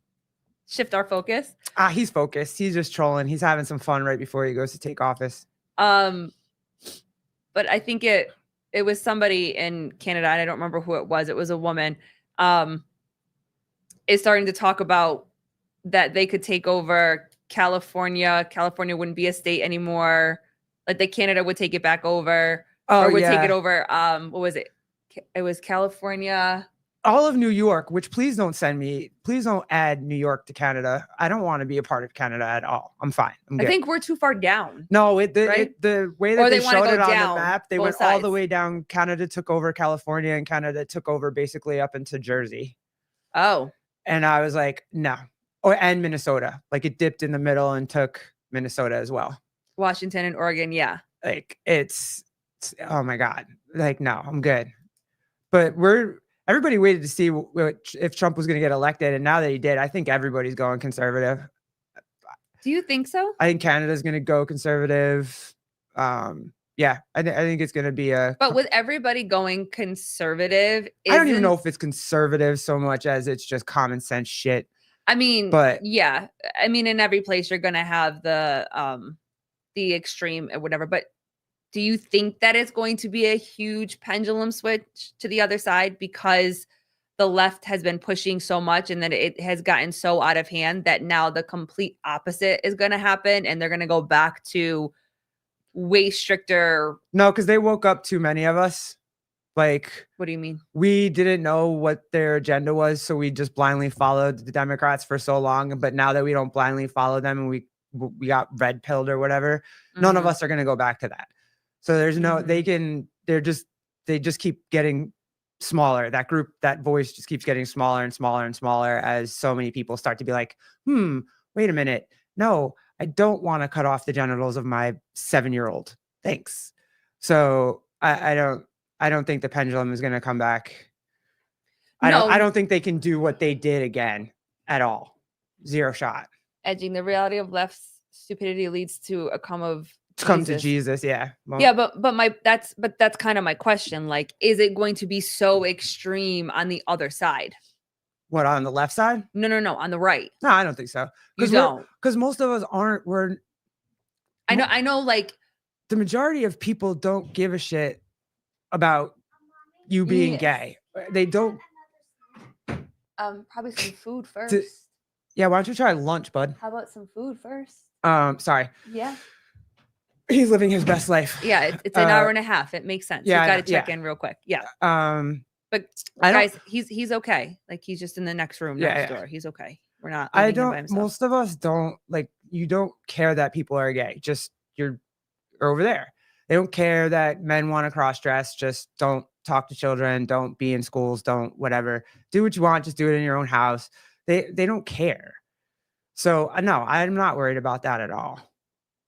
shift our focus. He's focused. He's just trolling. He's having some fun right before he goes to take office. But I think it was somebody in Canada, and I don't remember who it was. It was a woman. Is starting to talk about that they could take over California. California wouldn't be a state anymore. Like that Canada would take it back over, or would take it over. What was it? It was California. All of New York, which please don't send me. Please don't add New York to Canada. I don't want to be a part of Canada at all. I'm fine. I'm good. I think we're too far down. No, right? The way that they showed it on the map, they went all the sides. way down. Canada took over California, and Canada took over basically up into Jersey. Oh. And I was like, no. And Minnesota. Like it dipped in the middle and took Minnesota as well. Washington and Oregon, yeah. Like it's oh my God. Like, no, I'm good. But everybody waited to see if Trump was going to get elected. And now that he did, I think everybody's going conservative. Do you think so? I think Canada's going to go conservative. Yeah, I think it's going to be But with everybody going conservative, I don't even know if it's conservative so much as it's just common sense shit. I mean, but yeah, I mean, in every place you're going to have the extreme or whatever. But do you think that it's going to be a huge pendulum switch to the other side because the left has been pushing so much and that it has gotten so out of hand that now the complete opposite is going to happen and they're going to go back to way stricter? No, because they woke up too many of us. Like, what do you mean? We didn't know what their agenda was, so we just blindly followed the Democrats for so long. But now that we don't blindly follow them and we got red pilled or whatever, none of us are going to go back to that. So there's no, they just keep getting smaller. That group, that voice just keeps getting smaller and smaller and smaller as so many people start to be like, wait a minute. No, I don't want to cut off the genitals of my 7-year-old. Thanks. So I don't think the pendulum is going to come back. I don't think they can do what they did again at all. Zero shot. Edging the reality of left stupidity leads to a come to Jesus. Yeah. Well, yeah. But that's kind of my question. Like, is it going to be so extreme on the other side? What, on the left side? No, on the right. No, I don't think so. Because most of us aren't. I know. Like the majority of people don't give a shit about you being gay. They don't. Probably some food first. Yeah, why don't you try lunch, bud? How about some food first? Sorry. Yeah. He's living his best life. Yeah, it's an hour and a half. It makes sense. Yeah, you got to check in real quick. Yeah. But guys, he's okay. Like he's just in the next room next door. He's okay. We're not. Most of us don't like. You don't care that people are gay. Just you're over there. They don't care that men want to cross dress. Just don't talk to children. Don't be in schools. Don't whatever. Do what you want. Just do it in your own house. They don't care. So no, I'm not worried about that at all.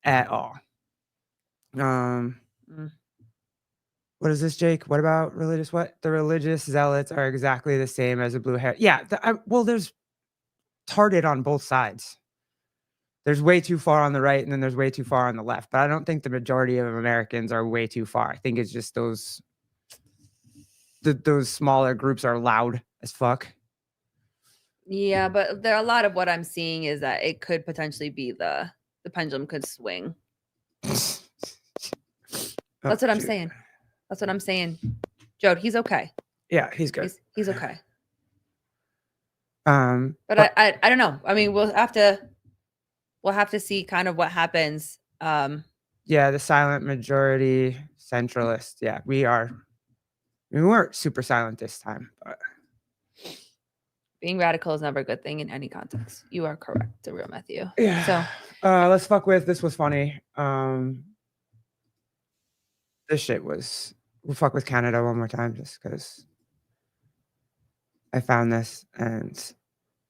At all. What is this, Jake? What about religious? What? The religious zealots are exactly the same as a blue hair. Yeah. There's target on both sides. There's way too far on the right, and then there's way too far on the left. But I don't think the majority of Americans are way too far. I think it's just those smaller groups are loud as fuck. Yeah, but there a lot of what I'm seeing is that it could potentially be the pendulum could swing. That's what I'm saying. That's what I'm saying. Jode, he's okay. Yeah, he's good. He's okay. But I don't know. I mean, we'll have to see kind of what happens. Yeah, the silent majority centralist. Yeah, we are. We weren't super silent this time, but being radical is never a good thing in any context. You are correct, the real Matthew. Yeah. So let's fuck with. This was funny. This shit was. We'll fuck with Canada one more time just because I found this and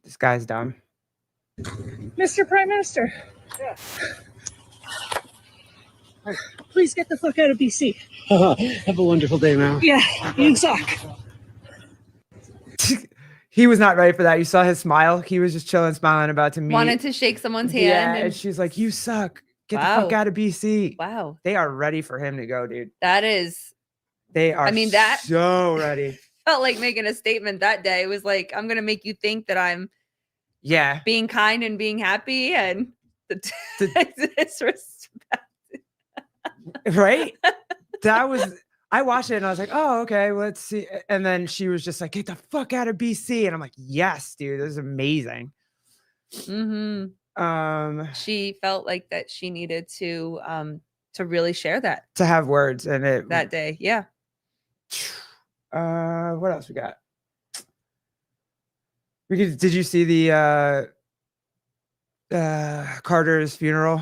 this guy's dumb. Mr. Prime Minister. Yeah. Please get the fuck out of BC. Have a wonderful day, man. Yeah, you suck. He was not ready for that. You saw his smile. He was just chilling, smiling, about to meet. Wanted to shake someone's hand. Yeah, and she's like, "You suck. Get the fuck out of BC." Wow. They are ready for him to go, dude. That is. They are. I mean, that so ready. Felt like making a statement that day. It was like, I'm gonna make you think that I'm. Yeah. Being kind and being happy and the disrespect. Right. That was. I watched it and I was like, "Oh, okay, let's see." And then she was just like, "Get the fuck out of BC," and I'm like, "Yes, dude, this is amazing." She felt like that she needed to really share that, to have words in it that day. Yeah. What else we got? Did you see the Carter's funeral?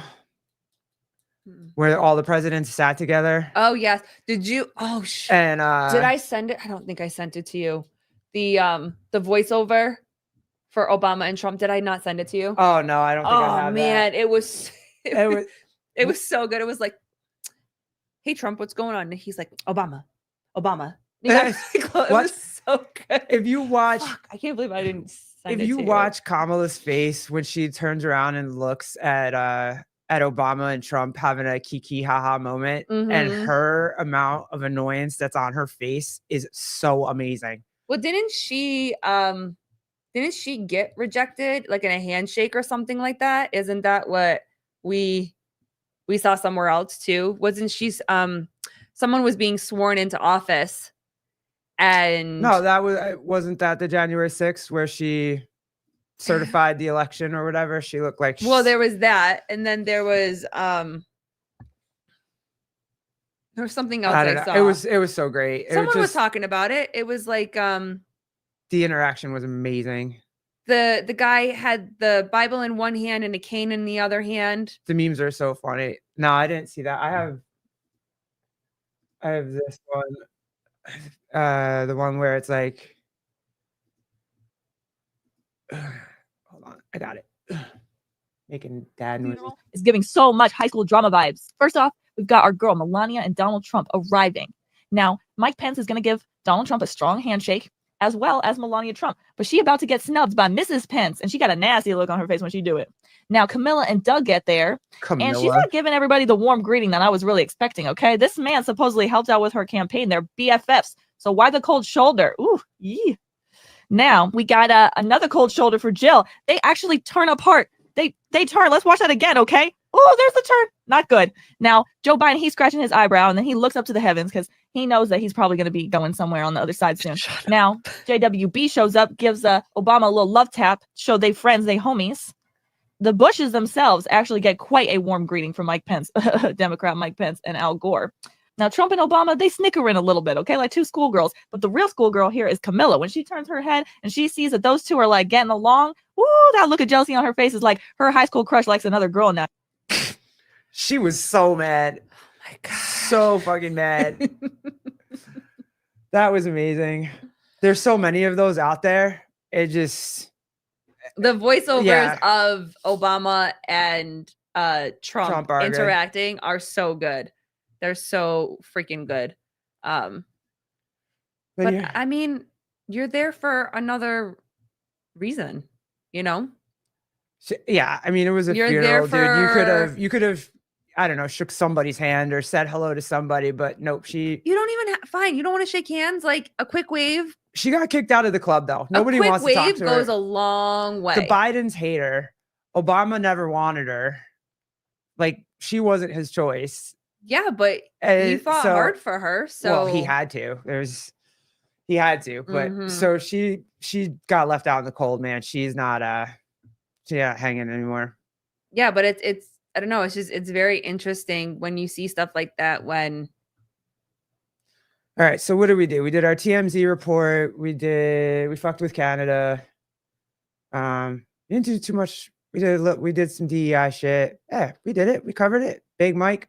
Where all the presidents sat together. Oh yes. Did you? Oh shit. And did I send it? I don't think I sent it to you. The voiceover for Obama and Trump. Did I not send it to you? Oh no, I don't think I have Oh man, that. it was so good. It was like, "Hey Trump, what's going on?" And he's like, Obama. You know, it was so good. If you watch, I can't believe I didn't send if it you to watch Kamala's face when she turns around and looks at Obama and Trump having a kiki haha moment, and her amount of annoyance that's on her face is so amazing. Well, didn't she get rejected like in a handshake or something like that? Isn't that what we saw somewhere else too? Wasn't she someone was being sworn into office and no, wasn't that the January 6th where she certified the election or whatever? She looked like there was that, and then there was something else I saw. It was so great. Someone was talking about it. It was like the interaction was amazing. The guy had the Bible in one hand and a cane in the other hand. The memes are so funny. No, I didn't see that. I have this one. The one where it's like, hold on, I got it. Making dad noises. Is giving so much high school drama vibes. First off, we've got our girl Melania and Donald Trump arriving. Now, Mike Pence is going to give Donald Trump a strong handshake, as well as Melania Trump. But she about to get snubbed by Mrs. Pence, and she got a nasty look on her face when she do it. Now, Camilla and Doug get there, and she's not giving everybody the warm greeting that I was really expecting, okay? This man supposedly helped out with her campaign. They're BFFs. So why the cold shoulder? Ooh, yee. Now, we got another cold shoulder for Jill. They actually turn apart. They turn. Let's watch that again, okay? Oh, there's the turn. Not good. Now, Joe Biden, he's scratching his eyebrow, and then he looks up to the heavens because he knows that he's probably going to be going somewhere on the other side soon. Now, JWB shows up, gives Obama a little love tap, show they friends, they homies. The Bushes themselves actually get quite a warm greeting from Mike Pence, Democrat Mike Pence, and Al Gore. Now, Trump and Obama, they snicker in a little bit, okay? Like two schoolgirls. But the real schoolgirl here is Camilla. When she turns her head and she sees that those two are like getting along, woo, that look of jealousy on her face is like her high school crush likes another girl now. She was so mad. Oh my God. So fucking mad. That was amazing. There's so many of those out there. It just... The voiceovers of Obama and Trump interacting are so good. They're so freaking good. But I mean, you're there for another reason, you know? Yeah, I mean, it was a funeral, dude. You could have, I don't know, shook somebody's hand or said hello to somebody, but nope. You don't even fine. You don't want to shake hands, like a quick wave. She got kicked out of the club though. Nobody wants to talk to her. A quick wave goes a long way. The Bidens hate her. Obama never wanted her. Like, she wasn't his choice. Yeah, but he fought hard for her. So well, he had to. He had to. But so she got left out in the cold, man. She's not hanging anymore. Yeah, but it's I don't know. It's very interesting when you see stuff like that. When all right, so what did we do? We did our TMZ report. We fucked with Canada. We didn't do too much. We did some DEI shit. Yeah, we did it. We covered it. Big Mike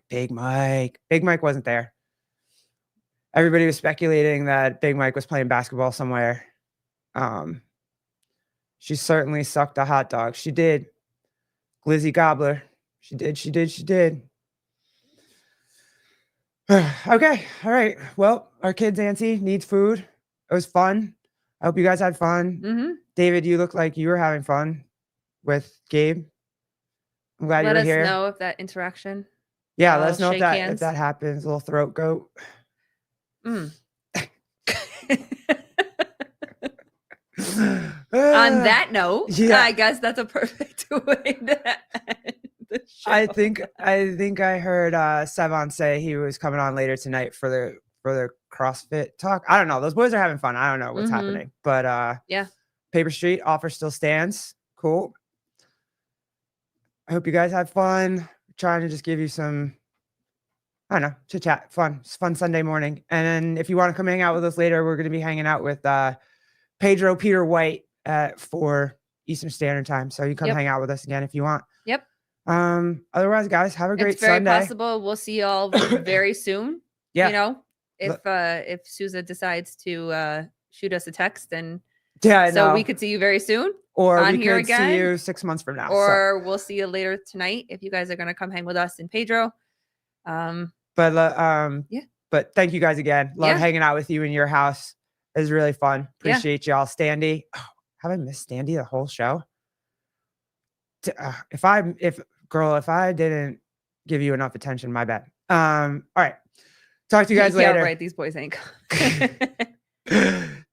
wasn't there. Everybody was speculating that Big Mike was playing basketball somewhere. She certainly sucked a hot dog. She did. Glizzy Gobbler. She did. Okay. All right. Well, our kid's auntie needs food. It was fun. I hope you guys had fun. Mm-hmm. David, you look like you were having fun with Gabe. I'm glad you were here. Let us know if that interaction. Yeah, let us know if that happens. A little throat goat. Mm. On that note, yeah. I guess that's a perfect way to end the show. I think I heard Sevon say he was coming on later tonight for the CrossFit talk. I don't know. Those boys are having fun. I don't know what's happening, but yeah. Paper Street offer still stands. Cool. I hope you guys had fun. I'm trying to just give you some, I don't know, chit chat, fun. It's fun Sunday morning. And then if you want to come hang out with us later, we're going to be hanging out with Pedro Peter White at 4 Eastern Standard Time. So you come hang out with us again if you want. Yep. Otherwise, guys, have a great It's very Sunday. possible we'll see y'all very soon. Yeah. You know, if Sousa decides to shoot us a text and we could see you very soon. Or on we here could again. see you 6 months from now. Or we'll see you later tonight if you guys are going to come hang with us in Pedro. But thank you guys again. Love hanging out with you in your house. It was really fun. Appreciate y'all. Standy. Oh, have I missed Standy the whole show? If I didn't give you enough attention, my bad. All right. Talk to you guys later. Yeah, right. These boys ain't.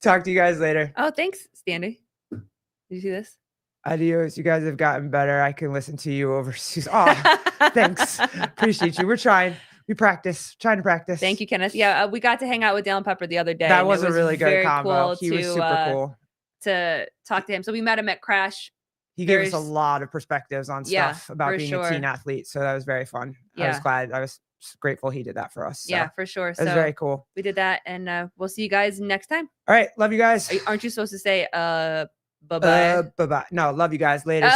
Talk to you guys later. Oh, thanks, Standy. Did you see this? Adios. You guys have gotten better. I can listen to you overseas. Oh, thanks. Appreciate you. We're trying. We trying to practice. Thank you, Kenneth. Yeah, we got to hang out with Dallin Pepper the other day. That was a really good combo. Cool He was super cool. To talk to him. So we met him at Crash. He gave us a lot of perspectives on stuff about being a teen athlete. So that was very fun. Yeah. I was grateful he did that for us. So yeah, for sure. It was very cool. We did that, and we'll see you guys next time. All right. Love you guys. Aren't you supposed to say bye-bye? Bye-bye. No, love you guys. Later.